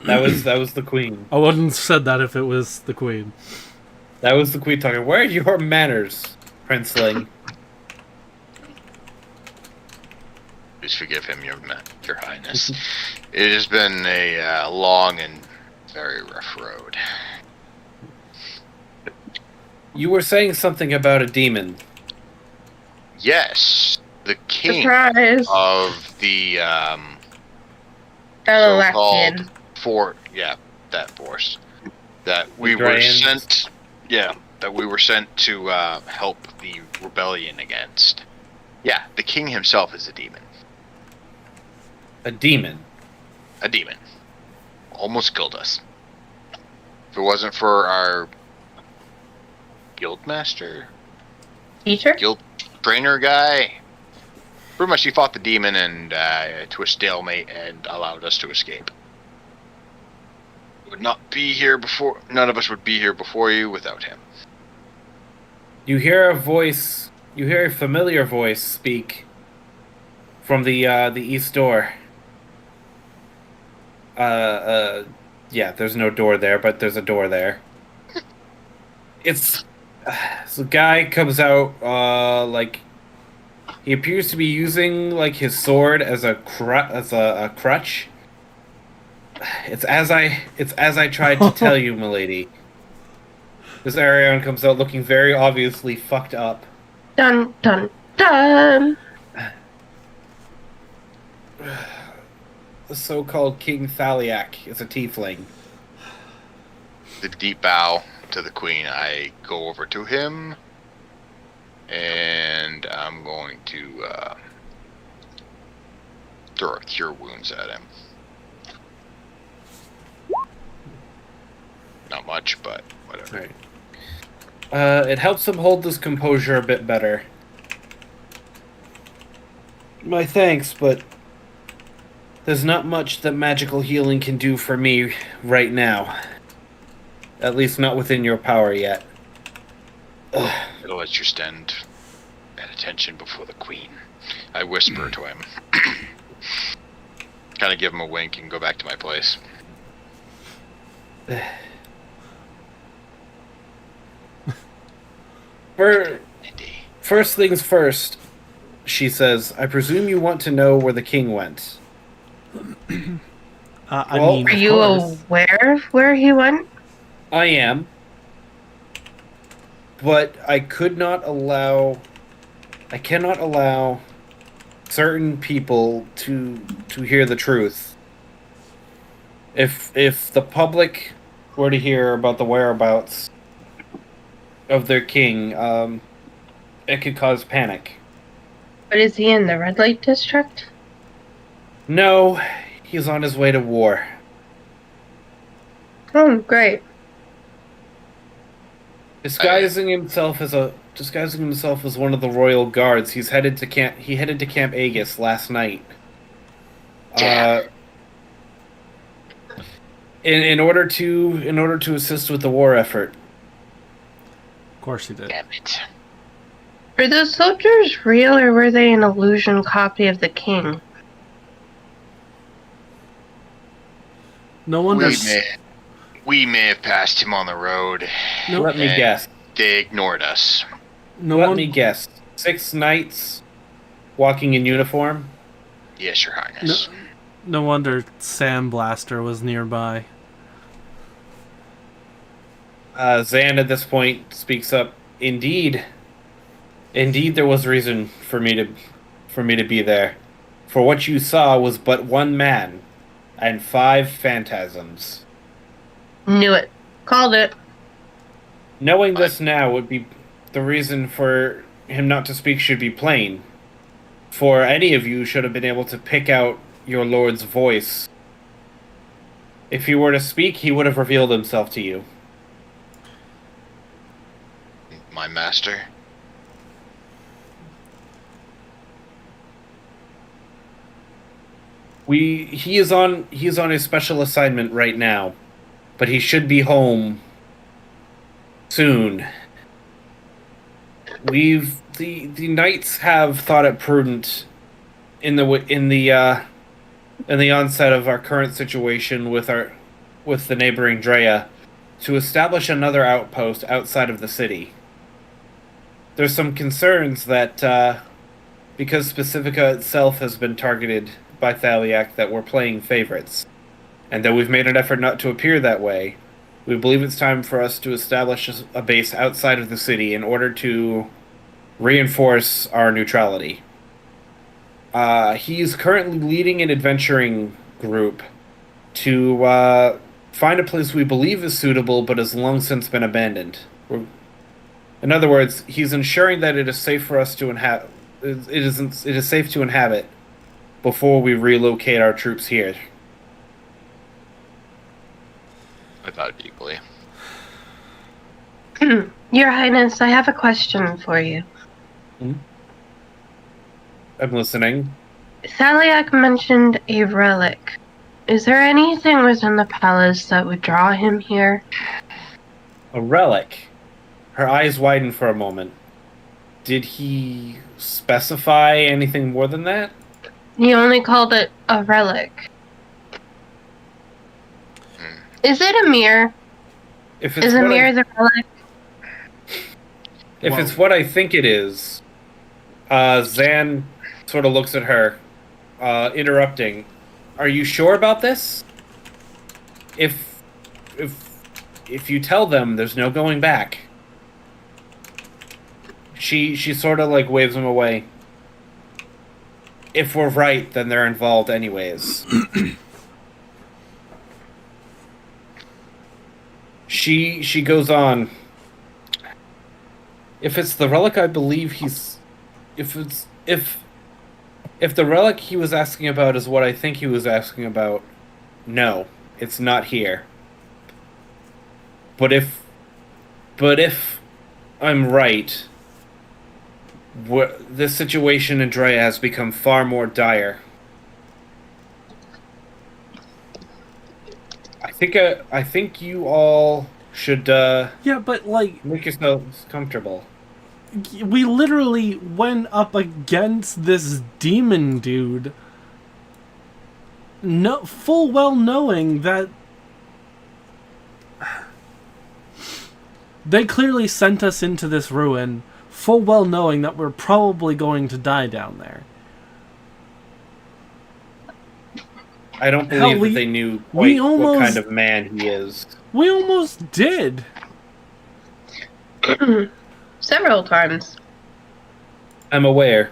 [SPEAKER 2] That was the queen.
[SPEAKER 1] I wouldn't have said that if it was the queen.
[SPEAKER 2] That was the queen talking. Where are your manners, Princeling?
[SPEAKER 4] Please forgive him, your highness. It has been a long and very rough road.
[SPEAKER 2] You were saying something about a demon.
[SPEAKER 4] Yes, the king
[SPEAKER 5] Surprise!
[SPEAKER 4] of the
[SPEAKER 5] Elalakian.
[SPEAKER 4] fort. Yeah, that force that we were
[SPEAKER 2] Dryads.
[SPEAKER 4] sent. Yeah, that we were sent to help the rebellion against. Yeah, the king himself is a demon.
[SPEAKER 2] A demon.
[SPEAKER 4] A demon. Almost killed us. If it wasn't for our guildmaster,
[SPEAKER 5] Teacher?
[SPEAKER 4] guild trainer guy, pretty much he fought the demon and to a stalemate and allowed us to escape. Would not be here before. None of us would be here before you without him.
[SPEAKER 2] You hear a voice. You hear a familiar voice speak from the east door. Yeah, there's no door there, but there's a door there. It's so the guy comes out like he appears to be using like his sword as a crutch. It's as I tried to tell you, milady. This Arion comes out looking very obviously fucked up.
[SPEAKER 5] Dun dun dun!
[SPEAKER 2] The so-called King Thaliak is a tiefling.
[SPEAKER 4] The deep bow to the queen. I go over to him, and I'm going to throw a cure wounds at him. Not much, but whatever.
[SPEAKER 2] Right. It helps him hold his composure a bit better. My thanks, but there's not much that magical healing can do for me right now. At least not within your power yet. Ugh.
[SPEAKER 4] It'll let you stand at attention before the queen. I whisper to him. Kind of give him a wink and go back to my place.
[SPEAKER 2] First things first, she says, I presume you want to know where the king went.
[SPEAKER 1] I
[SPEAKER 2] Well,
[SPEAKER 1] mean,
[SPEAKER 5] Are
[SPEAKER 1] of
[SPEAKER 5] you
[SPEAKER 1] course.
[SPEAKER 5] aware of where he went?
[SPEAKER 2] I am. But I cannot allow certain people to hear the truth. If the public were to hear about the whereabouts of their king, it could cause panic.
[SPEAKER 5] But is he in the red light district?
[SPEAKER 2] No, he's on his way to war.
[SPEAKER 5] Oh, great.
[SPEAKER 2] Disguising himself as one of the royal guards. He headed to Camp Aegis last night.
[SPEAKER 4] Damn.
[SPEAKER 2] In order to assist with the war effort.
[SPEAKER 1] Of course he did.
[SPEAKER 4] Damn it.
[SPEAKER 5] Were those soldiers real, or were they an illusion copy of the king?
[SPEAKER 1] No wonder.
[SPEAKER 4] We may have passed him on the road.
[SPEAKER 1] No,
[SPEAKER 2] Let me guess.
[SPEAKER 4] They ignored us.
[SPEAKER 1] no
[SPEAKER 2] Let
[SPEAKER 1] one,
[SPEAKER 2] me guess. 6 knights walking in uniform.
[SPEAKER 4] Yes, Your Highness.
[SPEAKER 1] No wonder Sam Blaster was nearby.
[SPEAKER 2] Zan at this point speaks up. Indeed, there was reason for me to be there. For what you saw was but one man, and 5 phantasms.
[SPEAKER 5] Knew it. Called it.
[SPEAKER 2] Knowing this now would be the reason for him not to speak should be plain. For any of you should have been able to pick out your lord's voice. If he were to speak, he would have revealed himself to you.
[SPEAKER 4] My master.
[SPEAKER 2] He is on a special assignment right now, but he should be home soon. The knights have thought it prudent in the onset of our current situation with the neighboring Drea to establish another outpost outside of the city. There's some concerns that because Pacifica itself has been targeted by Thaliak, that we're playing favorites, and that we've made an effort not to appear that way. We believe it's time for us to establish a base outside of the city in order to reinforce our neutrality. He's currently leading an adventuring group to find a place we believe is suitable but has long since been abandoned. In other words, he's ensuring that it is safe for us to inhabit. It is safe to inhabit before we relocate our troops here.
[SPEAKER 4] I thought equally.
[SPEAKER 5] Your Highness, I have a question for you.
[SPEAKER 2] I'm listening.
[SPEAKER 5] Thaliak mentioned a relic. Is there anything within the palace that would draw him here?
[SPEAKER 2] A relic. Her eyes widen for a moment. Did he specify anything more than that?
[SPEAKER 5] He only called it a relic. Is it a mirror?
[SPEAKER 2] If it's
[SPEAKER 5] Is a
[SPEAKER 2] what
[SPEAKER 5] mirror the relic?
[SPEAKER 2] If it's what I think it is, Zan sort of looks at her, interrupting. Are you sure about this? If you tell them, there's no going back. She sort of like waves him away. If we're right, then they're involved anyways. She goes on. If it's the relic, I believe he's. If the relic he was asking about is what I think he was asking about, no, it's not here. But if I'm right, this situation in Drea has become far more dire. I think you all should
[SPEAKER 1] Yeah, but like,
[SPEAKER 2] make yourselves comfortable.
[SPEAKER 1] we literally went up against this demon dude, full well knowing that they clearly sent us into this ruin, full well knowing that we're probably going to die down there.
[SPEAKER 2] I don't
[SPEAKER 1] Hell,
[SPEAKER 2] believe
[SPEAKER 1] we-
[SPEAKER 2] that they knew
[SPEAKER 1] we
[SPEAKER 2] quite what
[SPEAKER 1] almost-
[SPEAKER 2] kind of man he is.
[SPEAKER 1] We almost did.
[SPEAKER 5] Several times.
[SPEAKER 2] I'm aware.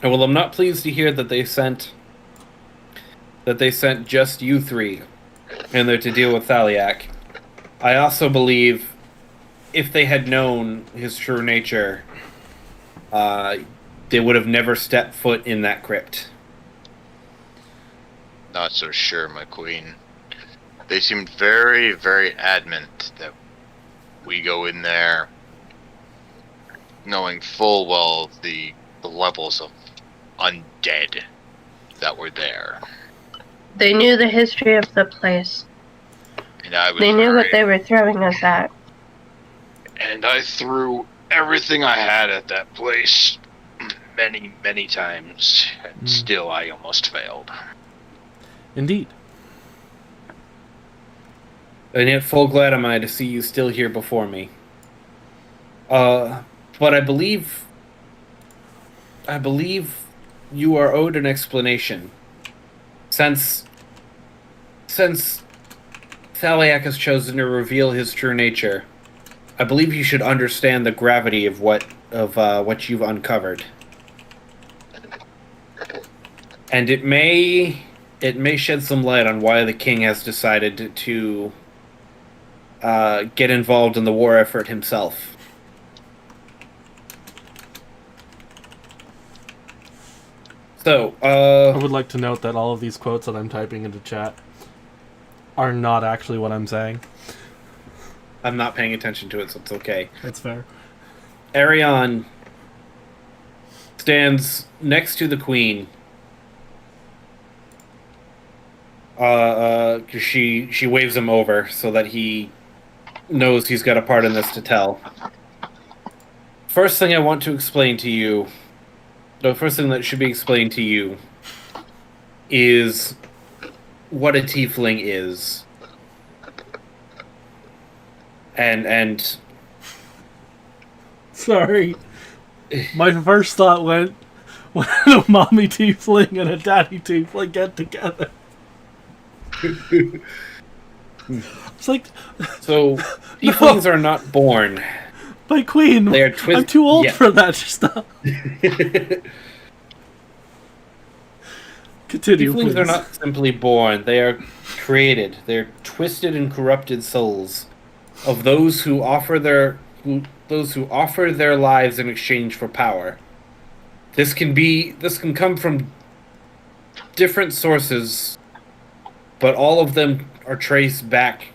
[SPEAKER 2] Well, I'm not pleased to hear that they sent just you three in there to deal with Thaliak. I also believe if they had known his true nature, they would have never stepped foot in that crypt.
[SPEAKER 4] Not so sure, my queen. They seemed very, very adamant that we go in there knowing full well the levels of undead that were there.
[SPEAKER 5] They knew the history of the place.
[SPEAKER 4] And I was
[SPEAKER 5] They knew what
[SPEAKER 4] very-
[SPEAKER 5] they were throwing us at.
[SPEAKER 4] And I threw everything I had at that place many, many times. And still I almost failed.
[SPEAKER 1] Indeed.
[SPEAKER 2] And yet full glad am I to see you still here before me. But I believe you are owed an explanation. Since Thaliak has chosen to reveal his true nature, I believe you should understand the gravity of what you've uncovered. And it may shed some light on why the king has decided to get involved in the war effort himself. So,
[SPEAKER 1] I would like to note that all of these quotes that I'm typing into chat are not actually what I'm saying.
[SPEAKER 2] I'm not paying attention to it, so it's okay.
[SPEAKER 1] That's fair.
[SPEAKER 2] Arion stands next to the queen. She waves him over so that he knows he's got a part in this to tell. First thing I want to explain to you, the first thing that should be explained to you is what a tiefling is. And
[SPEAKER 1] Sorry. My first thought went, when a mommy tiefling and a daddy tiefling get together. It's like,
[SPEAKER 2] so tieflings are not born.
[SPEAKER 1] my queen,
[SPEAKER 2] They are
[SPEAKER 1] I'm too old
[SPEAKER 2] yeah.
[SPEAKER 1] for that stuff. Continue,
[SPEAKER 2] Tieflings
[SPEAKER 1] please.
[SPEAKER 2] are not simply born, they are created. They're twisted and corrupted souls of those who offer their lives in exchange for power. This can come from different sources, but all of them trace back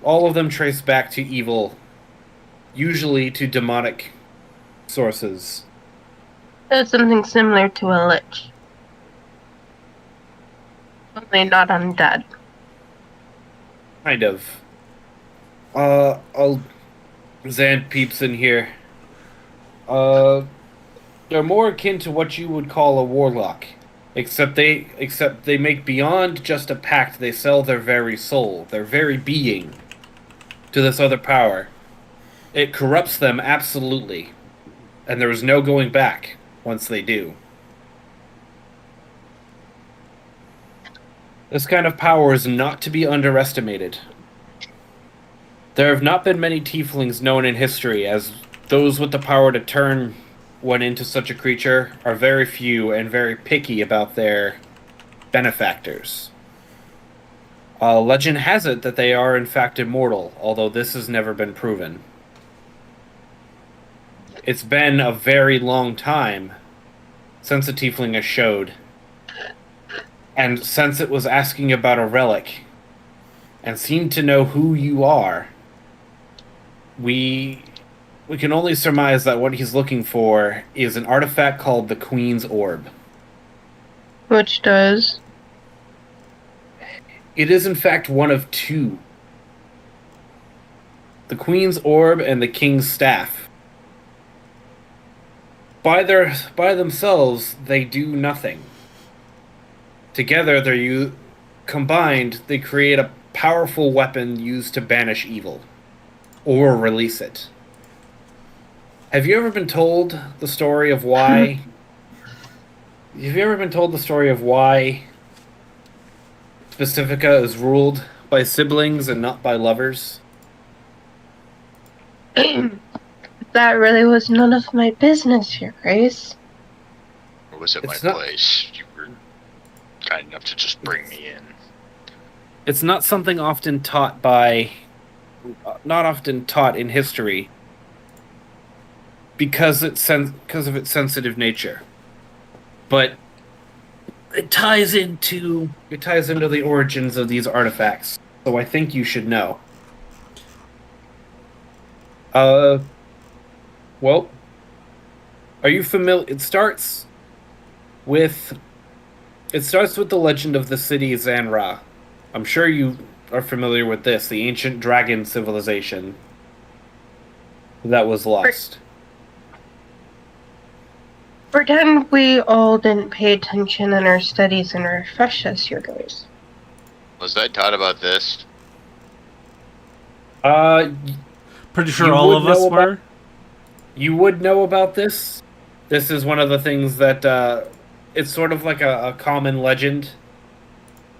[SPEAKER 2] to evil, usually to demonic sources.
[SPEAKER 5] It's something similar to a lich. Only not undead.
[SPEAKER 2] Kind of. Zan peeps in here. They're more akin to what you would call a warlock. Except they make beyond just a pact, they sell their very soul, their very being, to this other power. It corrupts them absolutely. And there is no going back once they do. This kind of power is not to be underestimated. There have not been many tieflings known in history, as those with the power to turn one into such a creature are very few and very picky about their benefactors. Legend has it that they are in fact immortal, although this has never been proven. It's been a very long time since a tiefling has showed, and since it was asking about a relic, and seemed to know who you are, we can only surmise that what he's looking for is an artifact called the Queen's Orb.
[SPEAKER 5] Which does.
[SPEAKER 2] It is in fact one of two. The Queen's Orb and the King's Staff. By themselves, they do nothing. Together, combined, they create a powerful weapon used to banish evil. Or release it. Have you ever been told the story of why... Pacifica is ruled by siblings and not by lovers.
[SPEAKER 5] That really was none of my business, Your Grace.
[SPEAKER 4] Or was it my
[SPEAKER 2] It's not-
[SPEAKER 4] place? You were kind enough to just bring me in.
[SPEAKER 2] It's not something not often taught in history because of its sensitive nature. But it ties into the origins of these artifacts. So I think you should know. Well, are you familiar? It starts with the legend of the city Zanra. I'm sure you are familiar with this, the ancient dragon civilization that was lost.
[SPEAKER 5] Pretend we all didn't pay attention in our studies and refresh us, Your Grace.
[SPEAKER 4] Was I taught about this?
[SPEAKER 1] Pretty sure
[SPEAKER 2] You
[SPEAKER 1] all
[SPEAKER 2] would
[SPEAKER 1] of us
[SPEAKER 2] know about-
[SPEAKER 1] were.
[SPEAKER 2] You would know about this. This is one of the things that it's sort of like a common legend.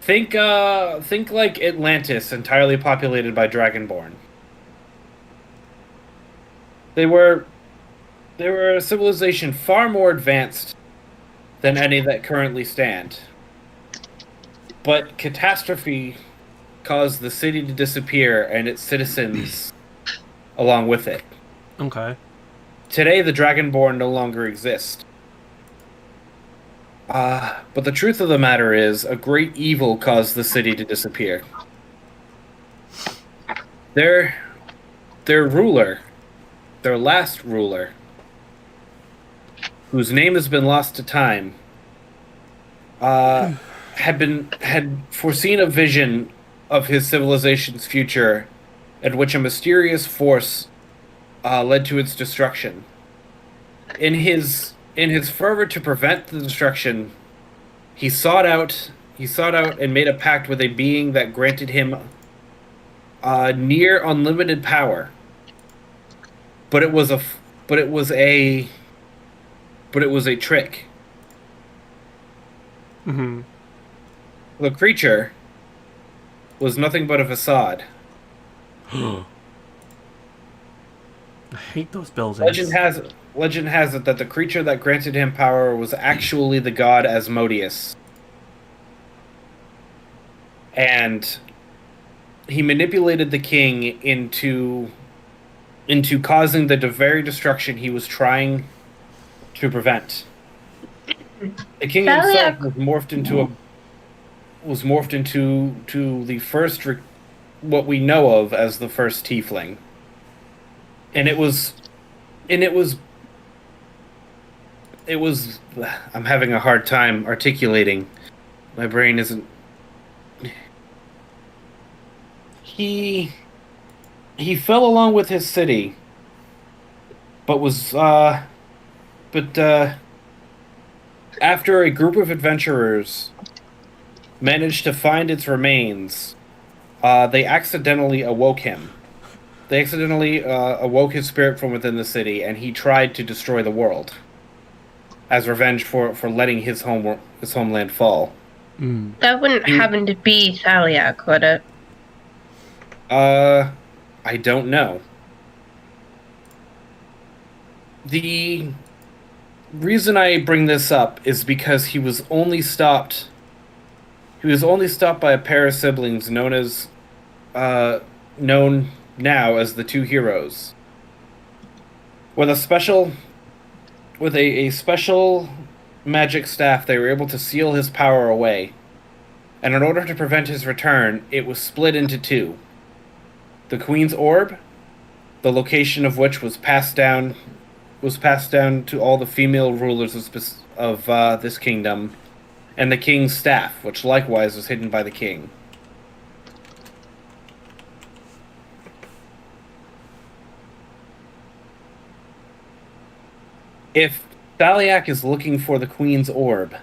[SPEAKER 2] Think like Atlantis, entirely populated by Dragonborn. They were a civilization far more advanced than any that currently stand. But catastrophe caused the city to disappear and its citizens along with it.
[SPEAKER 1] Okay.
[SPEAKER 2] Today, the Dragonborn no longer exist. But the truth of the matter is, a great evil caused the city to disappear. Their ruler, their last ruler, whose name has been lost to time, had foreseen a vision of his civilization's future, in which a mysterious force led to its destruction. In his fervor to prevent the destruction, he sought out and made a pact with a being that granted him near unlimited power. But it was a trick.
[SPEAKER 1] Mm-hmm.
[SPEAKER 2] The creature was nothing but a facade.
[SPEAKER 1] I hate those buildings.
[SPEAKER 2] Legend has it that the creature that granted him power was actually the god Asmodeus. And he manipulated the king into causing the very destruction he was trying to prevent. The king himself was morphed into the first what we know of as the first tiefling. And it was I'm having a hard time articulating. My brain isn't. He fell along with his city, but after a group of adventurers managed to find its remains, they accidentally awoke him. They accidentally awoke his spirit from within the city, and he tried to destroy the world as revenge for letting his homeland fall.
[SPEAKER 1] Mm.
[SPEAKER 5] That wouldn't happen to be Thaliak, would it?
[SPEAKER 2] I don't know. The reason I bring this up is because he was only stopped by a pair of siblings known now as the Two Heroes. With a special magic staff, they were able to seal his power away. And in order to prevent his return, it was split into two. The Queen's Orb, the location of which was passed down to all the female rulers of this kingdom, and the King's Staff, which likewise was hidden by the King. If Thaliak is looking for the Queen's Orb,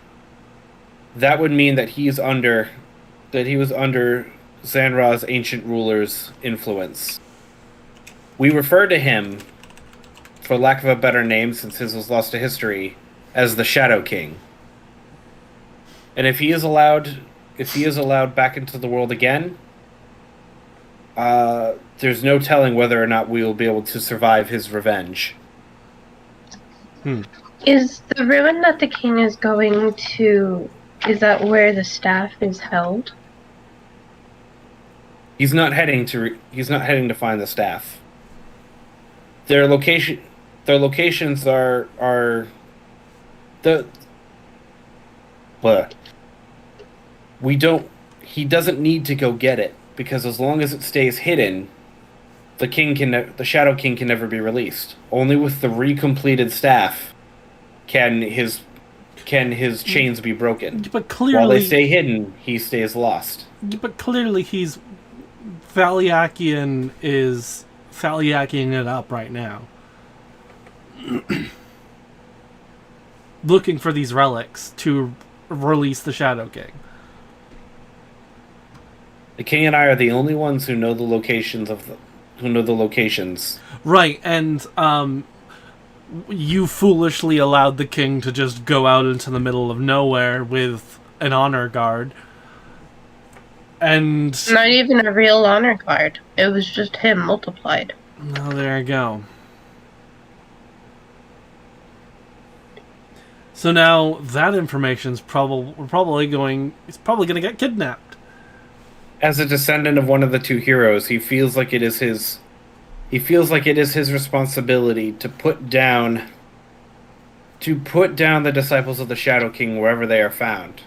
[SPEAKER 2] that would mean that he was under Zanra's ancient ruler's influence. We refer to him, for lack of a better name since his was lost to history, as the Shadow King. And if he is allowed allowed back into the world again, there's no telling whether or not we will be able to survive his revenge.
[SPEAKER 5] Is the ruin that the king is going to... Is that where the staff is held?
[SPEAKER 2] He's not heading to find the staff. Their locations are the. But he doesn't need to go get it, because as long as it stays hidden, the Shadow King can never be released. Only with the recompleted staff can his chains be broken.
[SPEAKER 1] But clearly,
[SPEAKER 2] while they stay hidden, he stays lost.
[SPEAKER 1] But clearly, he's Thaliakian is Thaliakiing it up right now, looking for these relics to release the Shadow King.
[SPEAKER 2] The king and I are the only ones who know the locations
[SPEAKER 1] Right, and you foolishly allowed the king to just go out into the middle of nowhere with an honor guard. And
[SPEAKER 5] Not even a real honor guard. It was just him multiplied.
[SPEAKER 1] oh, there you go. So now that information's probably going to get kidnapped.
[SPEAKER 2] As a descendant of one of the two heroes, he feels like it is his responsibility to put down the disciples of the Shadow King wherever they are found.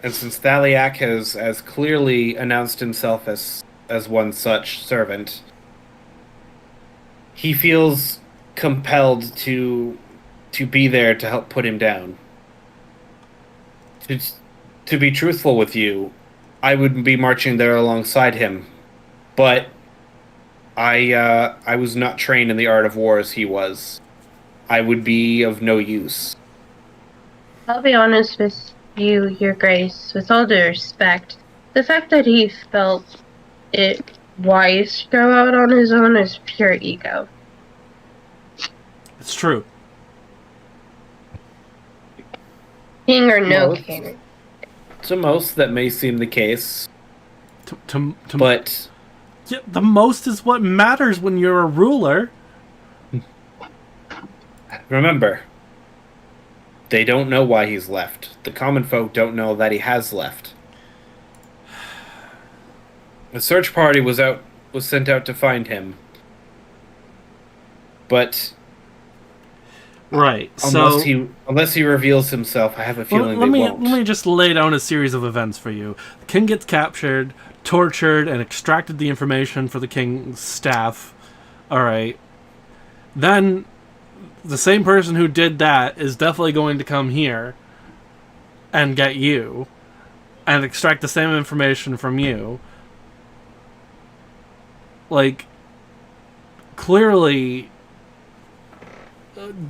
[SPEAKER 2] And since Thaliak has clearly announced himself as one such servant, he feels compelled to be there to help put him down. To be truthful with you, I would be marching there alongside him, but I was not trained in the art of war as he was. I would be of no use.
[SPEAKER 5] I'll be honest with you, Your Grace, with all due respect. The fact that he felt it wise to go out on his own is pure ego.
[SPEAKER 1] It's true.
[SPEAKER 5] King or no
[SPEAKER 2] Most.
[SPEAKER 5] king.
[SPEAKER 2] To most, that may seem the case, but
[SPEAKER 1] Yeah, the most is what matters when you're a ruler.
[SPEAKER 2] remember, they don't know why he's left. The common folk don't know that he has left. A search party was sent out to find him. But
[SPEAKER 1] Right. So
[SPEAKER 2] unless he reveals himself, I have a feeling
[SPEAKER 1] let
[SPEAKER 2] they
[SPEAKER 1] me
[SPEAKER 2] won't.
[SPEAKER 1] let me just lay down a series of events for you. The king gets captured, tortured, and extracted the information for the king's staff. All right. Then the same person who did that is definitely going to come here and get you and extract the same information from you. Like, clearly,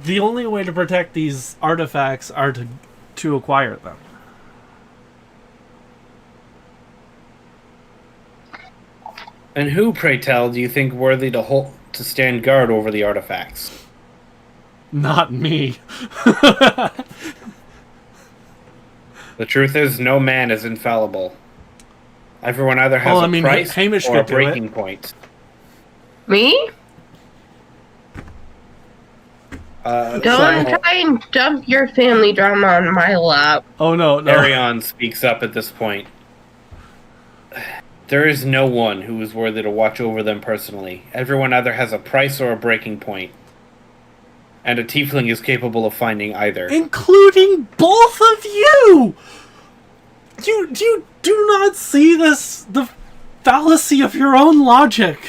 [SPEAKER 1] the only way to protect these artifacts are to acquire them.
[SPEAKER 2] And who, pray tell, do you think worthy to stand guard over the artifacts?
[SPEAKER 1] Not me.
[SPEAKER 2] The truth is, no man is infallible. Everyone either has
[SPEAKER 1] Well, I
[SPEAKER 2] a
[SPEAKER 1] mean,
[SPEAKER 2] price
[SPEAKER 1] Hamish
[SPEAKER 2] or a
[SPEAKER 1] could do it.
[SPEAKER 2] breaking point.
[SPEAKER 5] Me?
[SPEAKER 2] So-
[SPEAKER 5] Don't try and dump your family drama on my lap.
[SPEAKER 1] Oh no, no.
[SPEAKER 2] Arion speaks up at this point. There is no one who is worthy to watch over them personally. Everyone either has a price or a breaking point. And a tiefling is capable of finding either.
[SPEAKER 1] Including both of you! You do not see the fallacy of your own logic.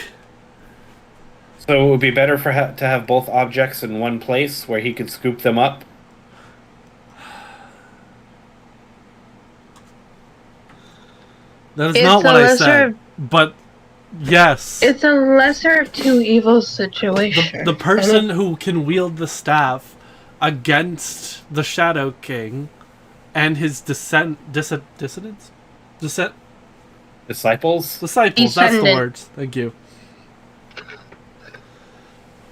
[SPEAKER 2] So it would be better to have both objects in one place where he could scoop them up.
[SPEAKER 1] That is
[SPEAKER 5] It's
[SPEAKER 1] not what
[SPEAKER 5] a
[SPEAKER 1] I
[SPEAKER 5] lesser
[SPEAKER 1] said.
[SPEAKER 5] of-
[SPEAKER 1] But yes.
[SPEAKER 5] It's a lesser of two evils situation.
[SPEAKER 1] The person who can wield the staff against the Shadow King and his dissidents?
[SPEAKER 2] Disciples?
[SPEAKER 1] Disciples, that's the
[SPEAKER 5] Descendant.
[SPEAKER 1] words. Thank you.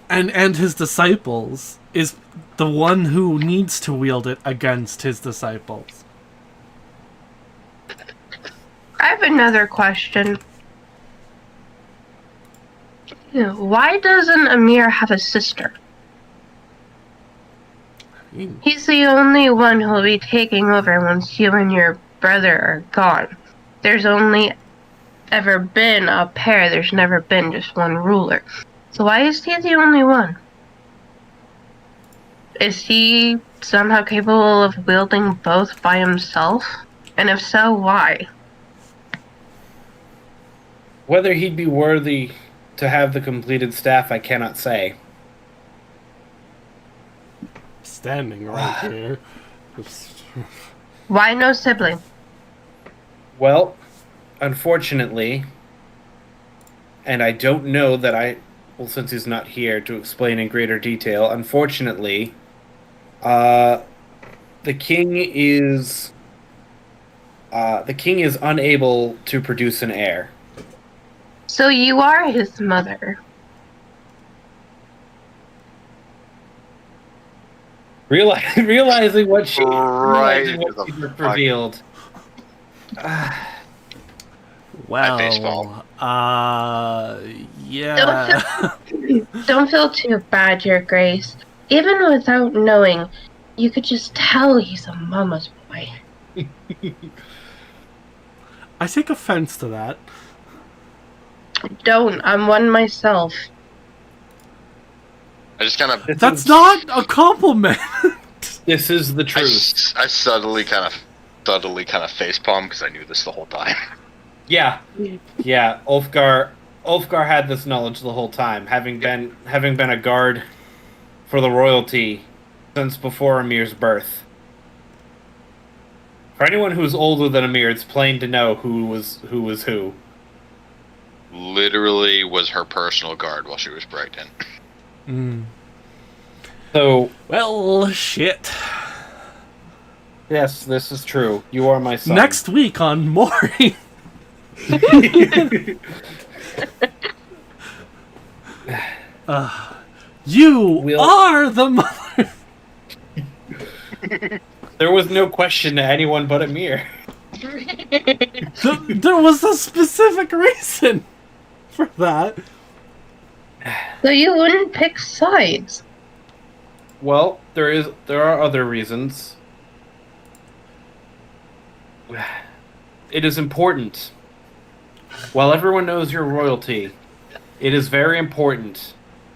[SPEAKER 1] And his disciples is the one who needs to wield it against his disciples.
[SPEAKER 5] I have another question. Why doesn't Amir have a sister? He's the only one who'll be taking over once you and your brother are gone. There's only ever been a pair, there's never been just one ruler. So why is he the only one? Is he somehow capable of wielding both by himself? And if so, why?
[SPEAKER 2] Whether he'd be worthy to have the completed staff, I cannot say.
[SPEAKER 1] Standing right here.
[SPEAKER 5] Why no sibling?
[SPEAKER 2] Well, unfortunately, and I don't know that well, since he's not here to explain in greater detail, unfortunately, the king is unable to produce an heir.
[SPEAKER 5] So you are his mother.
[SPEAKER 2] Realizing what she
[SPEAKER 4] Right to the
[SPEAKER 2] just revealed.
[SPEAKER 1] Well,
[SPEAKER 4] baseball.
[SPEAKER 1] yeah.
[SPEAKER 5] Don't feel too bad, Your Grace. Even without knowing, you could just tell he's a mama's boy.
[SPEAKER 1] I take offense to that.
[SPEAKER 5] Don't. I'm one myself.
[SPEAKER 4] I just kind of.
[SPEAKER 1] That's not a compliment.
[SPEAKER 2] This is the truth.
[SPEAKER 4] I subtly kind of facepalm because I knew this the whole time.
[SPEAKER 2] Yeah. Ulfgar had this knowledge the whole time, having been a guard for the royalty since before Amir's birth. For anyone who's older than Amir, it's plain to know who was who.
[SPEAKER 4] Literally was her personal guard while she was pregnant.
[SPEAKER 2] So,
[SPEAKER 1] Well, shit.
[SPEAKER 2] yes, this is true. You are my son.
[SPEAKER 1] Next week on Maury. You are the mother.
[SPEAKER 2] There was no question to anyone but Amir.
[SPEAKER 1] There was a specific reason for that.
[SPEAKER 5] So you wouldn't pick sides.
[SPEAKER 2] Well, there are other reasons. It is important. While everyone knows your royalty, it is very important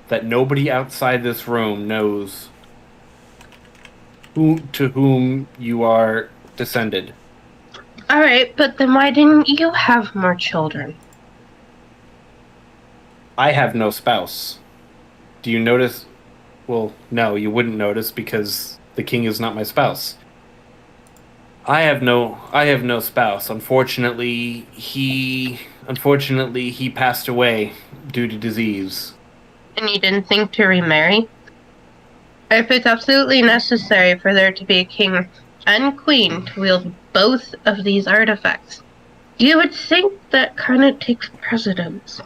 [SPEAKER 2] that nobody outside this room knows to whom you are descended.
[SPEAKER 5] Alright, but then why didn't you have more children?
[SPEAKER 2] I have no spouse. Do you notice? Well, no, you wouldn't notice because the king is not my spouse. I have no spouse. Unfortunately, he passed away due to disease.
[SPEAKER 5] And you didn't think to remarry? If it's absolutely necessary for there to be a king and queen to wield both of these artifacts, you would think that kind of takes precedence.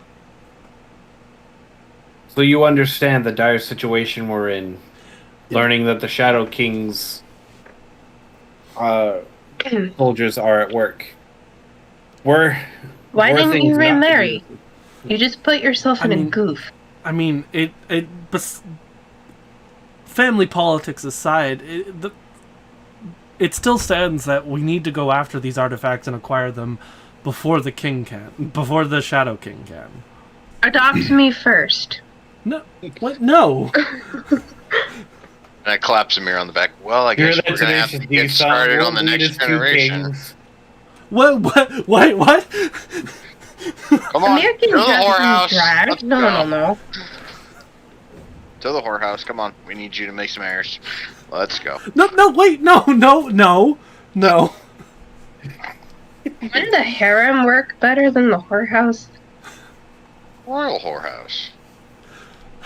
[SPEAKER 2] So you understand the dire situation we're in, learning that the Shadow King's soldiers are at work.
[SPEAKER 5] Why didn't you remarry? You just put yourself in a goof.
[SPEAKER 1] I mean, family politics aside, it still stands that we need to go after these artifacts and acquire them before the Shadow King can.
[SPEAKER 5] Adopt me first.
[SPEAKER 1] No, what? No.
[SPEAKER 4] And I claps Amir on the back. Well, I guess we're gonna have to get started on the next generation.
[SPEAKER 1] What? What?
[SPEAKER 4] Come on,
[SPEAKER 5] American
[SPEAKER 4] to the whorehouse.
[SPEAKER 5] drag?
[SPEAKER 4] Let's
[SPEAKER 5] No.
[SPEAKER 4] To the whorehouse. Come on, we need you to make some heirs. Let's go.
[SPEAKER 1] No, wait, no.
[SPEAKER 5] Wouldn't the harem work better than the whorehouse?
[SPEAKER 4] Royal whorehouse.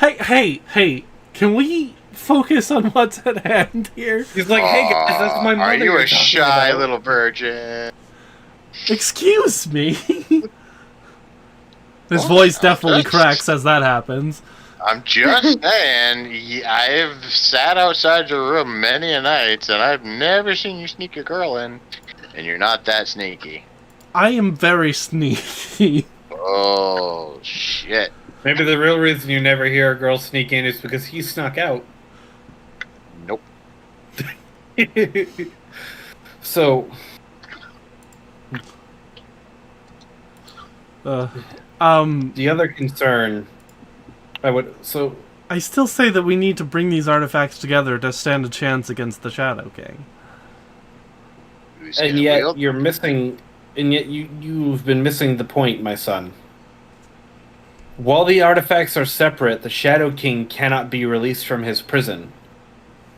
[SPEAKER 1] Hey, can we focus on what's at hand here?
[SPEAKER 2] He's like, hey guys, that's my mother.
[SPEAKER 4] Are you
[SPEAKER 2] you're
[SPEAKER 4] a
[SPEAKER 2] talking
[SPEAKER 4] shy
[SPEAKER 2] about.
[SPEAKER 4] little virgin?
[SPEAKER 1] Excuse me. His
[SPEAKER 4] What?
[SPEAKER 1] voice definitely
[SPEAKER 4] That's-
[SPEAKER 1] cracks as that happens.
[SPEAKER 4] I'm just saying, I've sat outside your room many a night, and I've never seen you sneak a girl in, and you're not that sneaky.
[SPEAKER 1] I am very sneaky.
[SPEAKER 4] Oh shit!
[SPEAKER 2] Maybe the real reason you never hear a girl sneak in is because he snuck out.
[SPEAKER 4] Nope.
[SPEAKER 2] So, the other concern
[SPEAKER 1] I still say that we need to bring these artifacts together to stand a chance against the Shadow King.
[SPEAKER 4] Who's
[SPEAKER 2] and
[SPEAKER 4] gonna
[SPEAKER 2] yet
[SPEAKER 4] wield?
[SPEAKER 2] you're missing, and yet you've been missing the point, my son. While the artifacts are separate, the Shadow King cannot be released from his prison.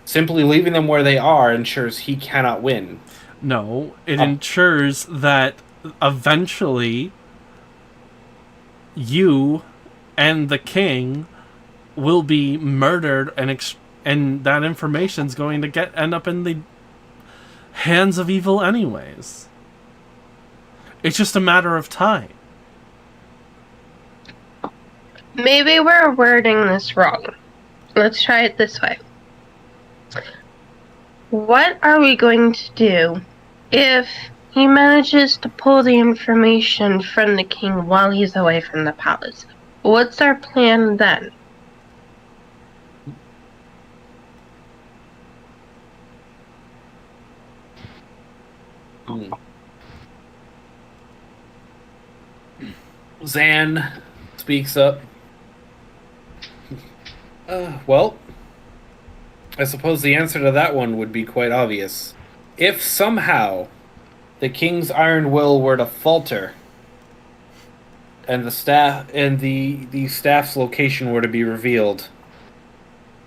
[SPEAKER 2] Simply leaving them where they are ensures he cannot win.
[SPEAKER 1] No, it
[SPEAKER 2] Oh.
[SPEAKER 1] ensures that eventually you and the king will be murdered, and that information's going to end up in the hands of evil anyways. It's just a matter of time.
[SPEAKER 5] Maybe we're wording this wrong. Let's try it this way. What are we going to do if he manages to pull the information from the king while he's away from the palace? What's our plan then?
[SPEAKER 2] Zan speaks up. Well, I suppose the answer to that one would be quite obvious. If somehow the king's iron will were to falter, and the staff's location were to be revealed,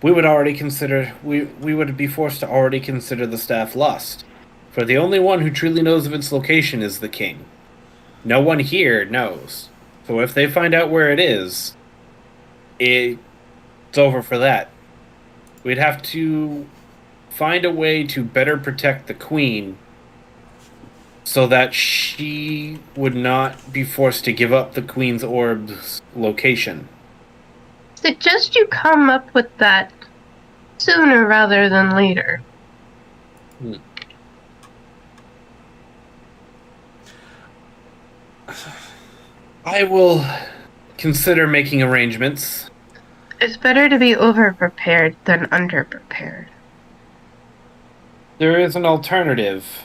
[SPEAKER 2] we would be forced to already consider the staff lost. For the only one who truly knows of its location is the king. No one here knows. So if they find out where it is, it's over for that. We'd have to find a way to better protect the queen so that she would not be forced to give up the queen's orb's location.
[SPEAKER 5] Suggest you come up with that sooner rather than later.
[SPEAKER 2] I will consider making arrangements.
[SPEAKER 5] It's better to be over-prepared than under-prepared.
[SPEAKER 2] There is an alternative.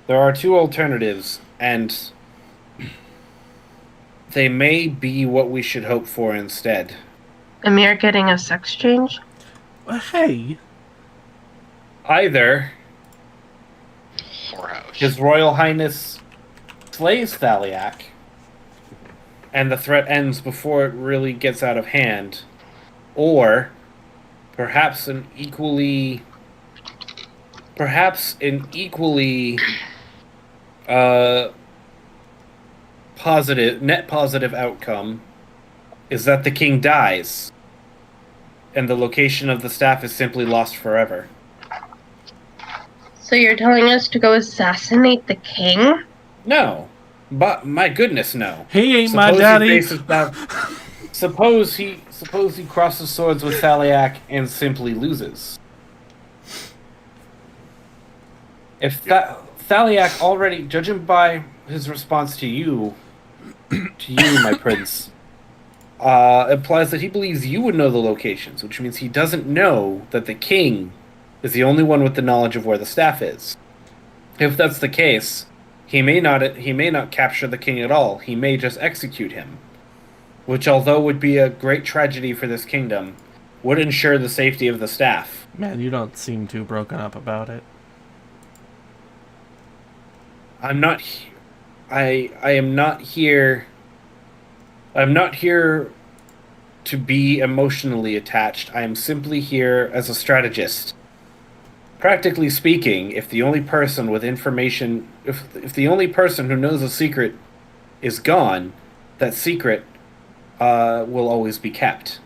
[SPEAKER 2] There are two alternatives, and they may be what we should hope for instead.
[SPEAKER 5] Amir getting a sex change?
[SPEAKER 1] Hey,
[SPEAKER 2] Either
[SPEAKER 4] Whorehouse.
[SPEAKER 2] His Royal Highness slays Thaliak, and the threat ends before it really gets out of hand, or perhaps an equally net positive outcome is that the king dies, and the location of the staff is simply lost forever.
[SPEAKER 5] So you're telling us to go assassinate the king?
[SPEAKER 2] No, but my goodness, no.
[SPEAKER 1] he ain't my
[SPEAKER 2] Suppose he
[SPEAKER 1] daddy.
[SPEAKER 2] faces down- Suppose he crosses swords with Thaliak and simply loses. If Thaliak already, judging by his response to you, my prince, implies that he believes you would know the locations, which means he doesn't know that the king is the only one with the knowledge of where the staff is. If that's the case, he may not capture the king at all. He may just execute him, which, although would be a great tragedy for this kingdom, would ensure the safety of the staff.
[SPEAKER 1] Man, you don't seem too broken up about it.
[SPEAKER 2] I'm not here to be emotionally attached. I am simply here as a strategist. Practically speaking, if the only person with information, if the only person who knows a secret is gone, that secret will always be kept.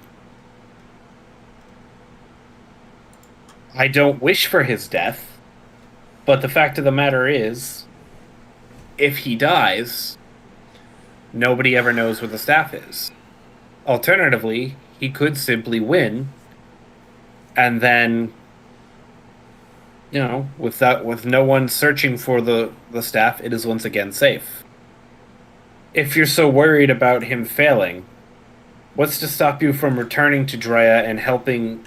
[SPEAKER 2] I don't wish for his death, but the fact of the matter is, if he dies, nobody ever knows where the staff is. Alternatively, he could simply win, and then with no one searching for the staff, it is once again safe. If you're so worried about him failing, what's to stop you from returning to Drea and helping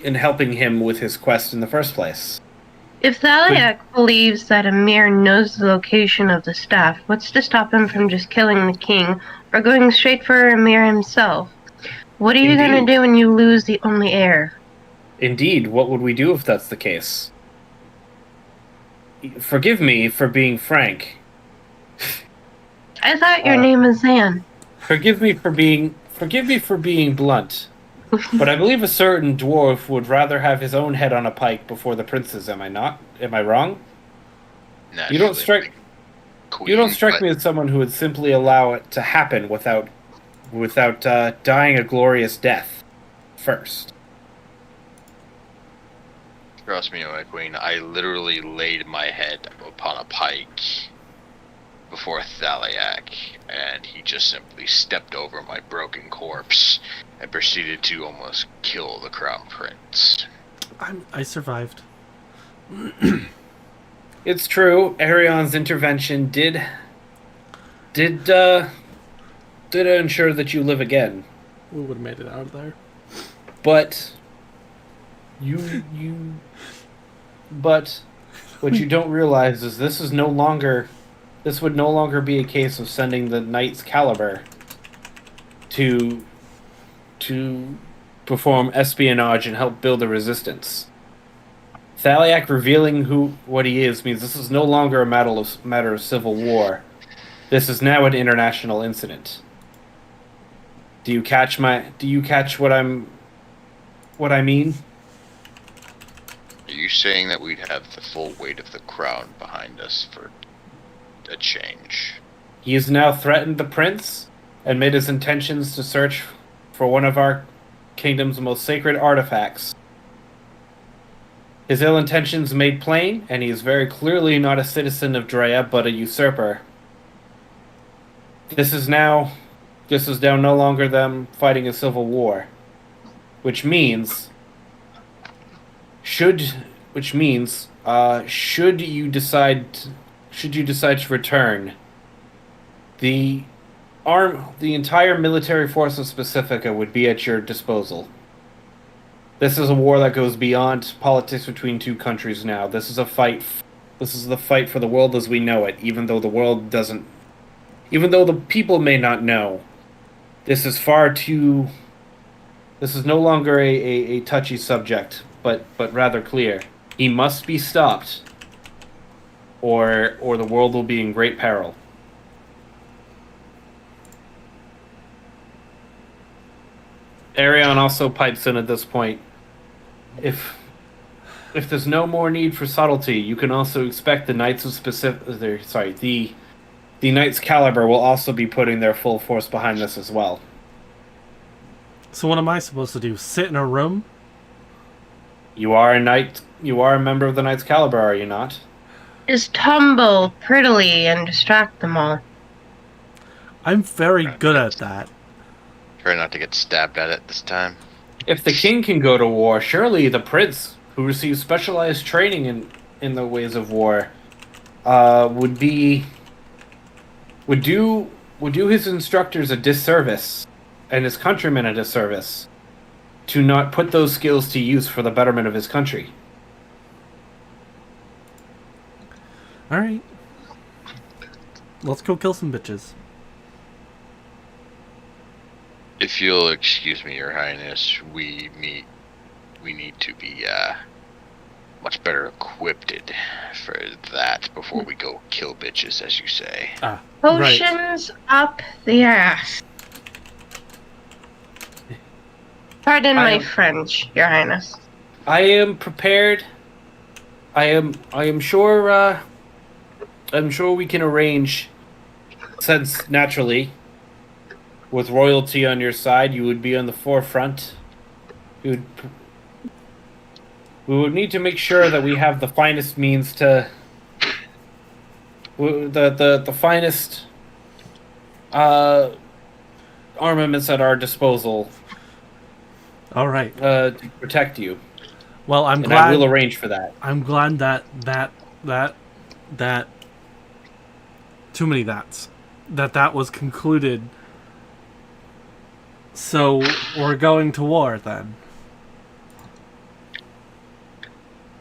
[SPEAKER 2] him with his quest in the first place?
[SPEAKER 5] If Thaliak believes that Amir knows the location of the staff, what's to stop him from just killing the king or going straight for Amir himself? What are you going to
[SPEAKER 2] Indeed.
[SPEAKER 5] do when you lose the only heir?
[SPEAKER 2] Indeed, what would we do if that's the case? Forgive me for being frank.
[SPEAKER 5] I thought your
[SPEAKER 2] Uh,
[SPEAKER 5] name was Zan.
[SPEAKER 2] Forgive me for being blunt. But I believe a certain dwarf would rather have his own head on a pike before the prince's, am I not? Am I wrong?
[SPEAKER 4] Naturally,
[SPEAKER 2] You don't strike
[SPEAKER 4] queen,
[SPEAKER 2] You don't strike
[SPEAKER 4] but
[SPEAKER 2] me as someone who would simply allow it to happen without dying a glorious death first.
[SPEAKER 4] Trust me, my queen, I literally laid my head upon a pike before Thaliak, and he just simply stepped over my broken corpse and proceeded to almost kill the crown prince.
[SPEAKER 1] I survived.
[SPEAKER 2] It's true. Arion's intervention did ensure that you live again.
[SPEAKER 1] We would have made it out of there.
[SPEAKER 2] But but what you don't realize is this would no longer be a case of sending the Knights Caliber to perform espionage and help build a resistance. Thaliak revealing what he is means this is no longer a matter of civil war. This is now an international incident. Do you catch what I mean?
[SPEAKER 4] Are you saying that we'd have the full weight of the crown behind us for a change?
[SPEAKER 2] He has now threatened the prince and made his intentions to search for one of our kingdom's most sacred artifacts. His ill intentions made plain, and he is very clearly not a citizen of Drea, but a usurper. This is now no longer them fighting a civil war, which means should you decide to return, the entire military force of Pacifica would be at your disposal. This is a war that goes beyond politics between two countries now. This is the fight for the world as we know it, even though the people may not know. This is no longer a touchy subject, but rather clear. He must be stopped, or the world will be in great peril. Arion also pipes in at this point. If there's no more need for subtlety, you can also expect the Knights of the Knights Caliber will also be putting their full force behind this as well.
[SPEAKER 1] So what am I supposed to do? Sit in a room?
[SPEAKER 2] You are a knight. You are a member of the Knights Caliber, are you not?
[SPEAKER 5] Just tumble prettily and distract them all.
[SPEAKER 1] I'm very good at that.
[SPEAKER 4] Try not to get stabbed at it this time.
[SPEAKER 2] If the king can go to war, surely the prince, who receives specialized training in the ways of war, would do his instructors a disservice and his countrymen a disservice to not put those skills to use for the betterment of his country.
[SPEAKER 1] Alright. Let's go kill some bitches.
[SPEAKER 4] If you'll excuse me, Your Highness, we need to be much better equipped for that before we go kill bitches, as you say.
[SPEAKER 5] Potions up the ass. Pardon my French, Your Highness.
[SPEAKER 2] I am prepared. I am sure. I'm sure we can arrange. Since naturally, with royalty on your side, you would be on the forefront. We would need to make sure that we have the finest means to. The finest armaments at our disposal.
[SPEAKER 1] Alright.
[SPEAKER 2] To protect you.
[SPEAKER 1] Well, I'm
[SPEAKER 2] and I will
[SPEAKER 1] glad.
[SPEAKER 2] arrange for that.
[SPEAKER 1] I'm glad that. Too many that's. That was concluded. So we're going to war then.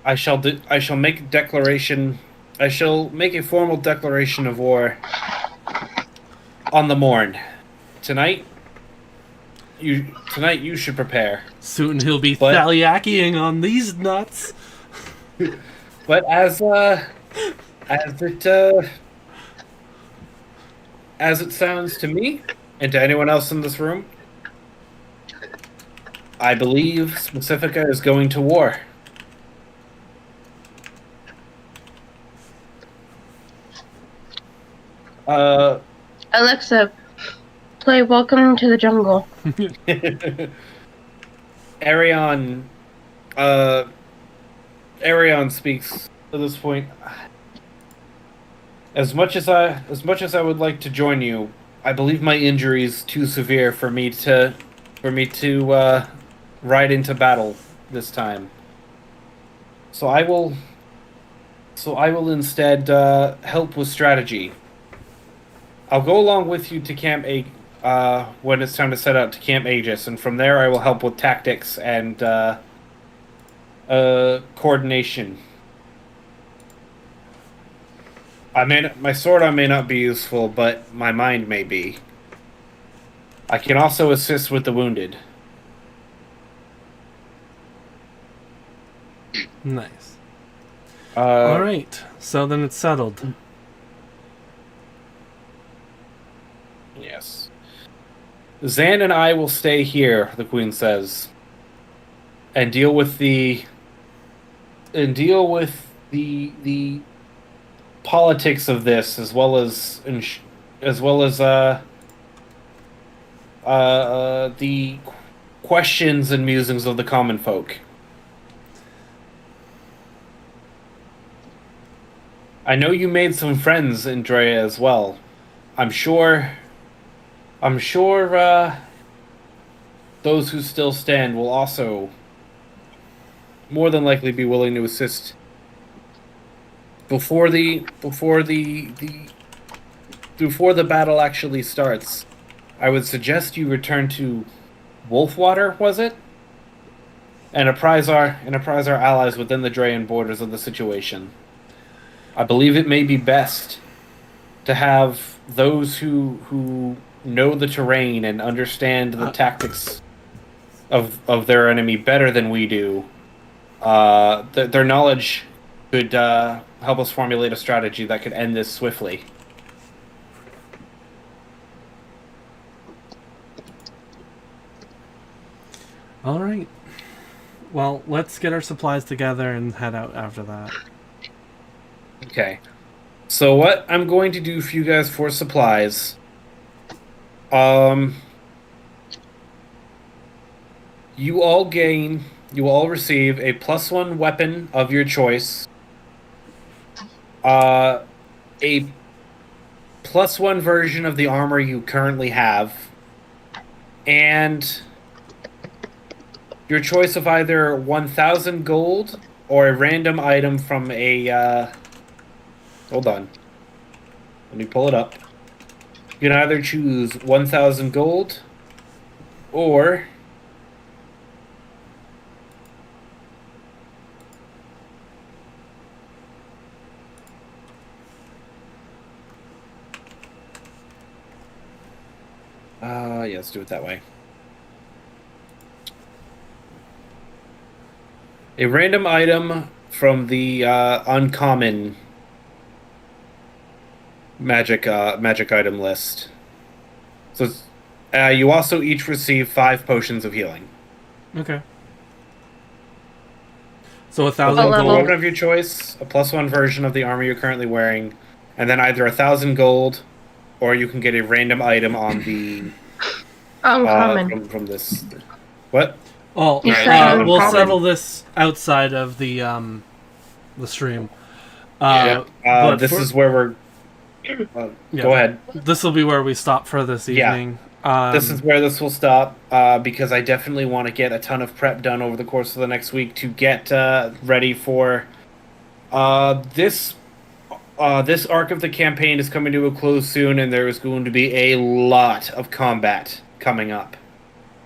[SPEAKER 2] I shall make a declaration. I shall make a formal declaration of war on the morn. Tonight you should prepare.
[SPEAKER 1] Soon he'll be
[SPEAKER 2] But-
[SPEAKER 1] Thaliakiing on these nuts.
[SPEAKER 2] But as it sounds to me and to anyone else in this room, I believe Specifica is going to war.
[SPEAKER 5] Alexa, play Welcome to the Jungle.
[SPEAKER 2] Arion speaks at this point. As much as I would like to join you, I believe my injury is too severe for me to ride into battle this time. So I will instead help with strategy. I'll go along with you to Camp when it's time to set out to Camp Aegis, and from there I will help with tactics and coordination. My sword may not be useful, but my mind may be. I can also assist with the wounded.
[SPEAKER 1] Nice. All right. So then it's settled.
[SPEAKER 2] Yes. Zan and I will stay here, the Queen says, and deal with the politics of this, as well as the questions and musings of the common folk. I know you made some friends in Drea as well. I'm sure those who still stand will also more than likely be willing to assist before the battle actually starts. I would suggest you return to Wolfwater, was it? And apprise our allies within the Dreyan borders of the situation. I believe it may be best to have those who know the terrain and understand the tactics of their enemy better than we do. Their knowledge could help us formulate a strategy that could end this swiftly.
[SPEAKER 1] All right. Well, let's get our supplies together and head out after that.
[SPEAKER 2] Okay. So what I'm going to do for you guys for supplies, you all receive a +1 weapon of your choice, a +1 version of the armor you currently have, and your choice of either 1,000 gold or a random item from a, hold on. Let me pull it up. You can either choose 1,000 gold or yeah, let's do it that way. A random item from the uncommon magic item list. So you also each receive 5 potions of healing.
[SPEAKER 1] Okay. So 1,000
[SPEAKER 5] What
[SPEAKER 2] A
[SPEAKER 5] level?
[SPEAKER 1] gold.
[SPEAKER 2] weapon of your choice, a +1 version of the armor you're currently wearing, and then either 1,000 gold, or you can get a random item on the
[SPEAKER 5] Uncommon.
[SPEAKER 2] from this. What?
[SPEAKER 1] Oh,
[SPEAKER 5] You said
[SPEAKER 1] we'll
[SPEAKER 5] uncommon.
[SPEAKER 1] settle this outside of the stream.
[SPEAKER 2] This
[SPEAKER 1] for-
[SPEAKER 2] is where we're.
[SPEAKER 1] Yeah.
[SPEAKER 2] Go ahead.
[SPEAKER 1] This will be where we stop for this
[SPEAKER 2] Yeah.
[SPEAKER 1] evening.
[SPEAKER 2] This is where this will stop, because I definitely want to get a ton of prep done over the course of the next week to get ready for this. This arc of the campaign is coming to a close soon, and there is going to be a lot of combat coming up.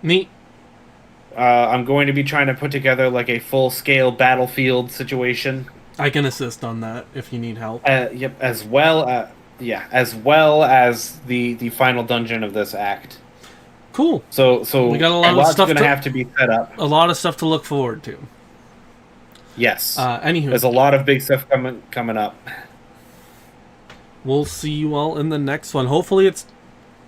[SPEAKER 1] Neat.
[SPEAKER 2] I'm going to be trying to put together like a full-scale battlefield situation.
[SPEAKER 1] I can assist on that if you need help.
[SPEAKER 2] Yep, as well as the final dungeon of this act.
[SPEAKER 1] Cool.
[SPEAKER 2] So
[SPEAKER 1] We got a lot of
[SPEAKER 2] lot's
[SPEAKER 1] stuff
[SPEAKER 2] going to
[SPEAKER 1] to-
[SPEAKER 2] have to be set up.
[SPEAKER 1] A lot of stuff to look forward to.
[SPEAKER 2] Yes.
[SPEAKER 1] Anywho,
[SPEAKER 2] There's a lot of big stuff coming up.
[SPEAKER 1] we'll see you all in the next one. Hopefully it's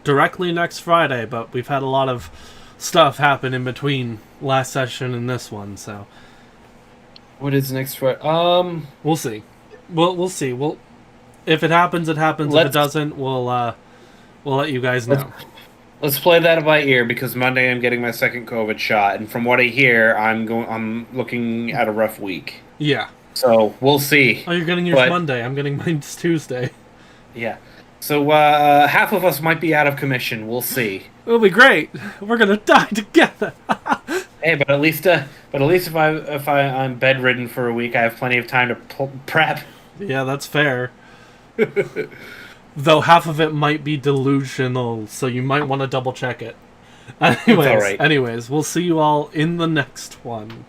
[SPEAKER 1] directly next Friday, but we've had a lot of stuff happen in between last session and this one, so
[SPEAKER 2] What is next Friday?
[SPEAKER 1] we'll see. We'll see. If it happens, it happens. If it
[SPEAKER 2] Let's-
[SPEAKER 1] doesn't, we'll let you guys know.
[SPEAKER 2] Let's play that by ear, because Monday I'm getting my second COVID shot, and from what I hear, I'm looking at a rough week.
[SPEAKER 1] Yeah.
[SPEAKER 2] So we'll see.
[SPEAKER 1] Oh, you're getting yours
[SPEAKER 2] But-
[SPEAKER 1] Monday. I'm getting mine Tuesday.
[SPEAKER 2] Yeah. So half of us might be out of commission. We'll see.
[SPEAKER 1] It'll be great. We're gonna die together.
[SPEAKER 2] Hey, but at least if I'm bedridden for a week, I have plenty of time to prep.
[SPEAKER 1] Yeah, that's fair. Though half of it might be delusional, so you might want to double check it. Anyways,
[SPEAKER 2] all right.
[SPEAKER 1] anyways, we'll see you all in the next one.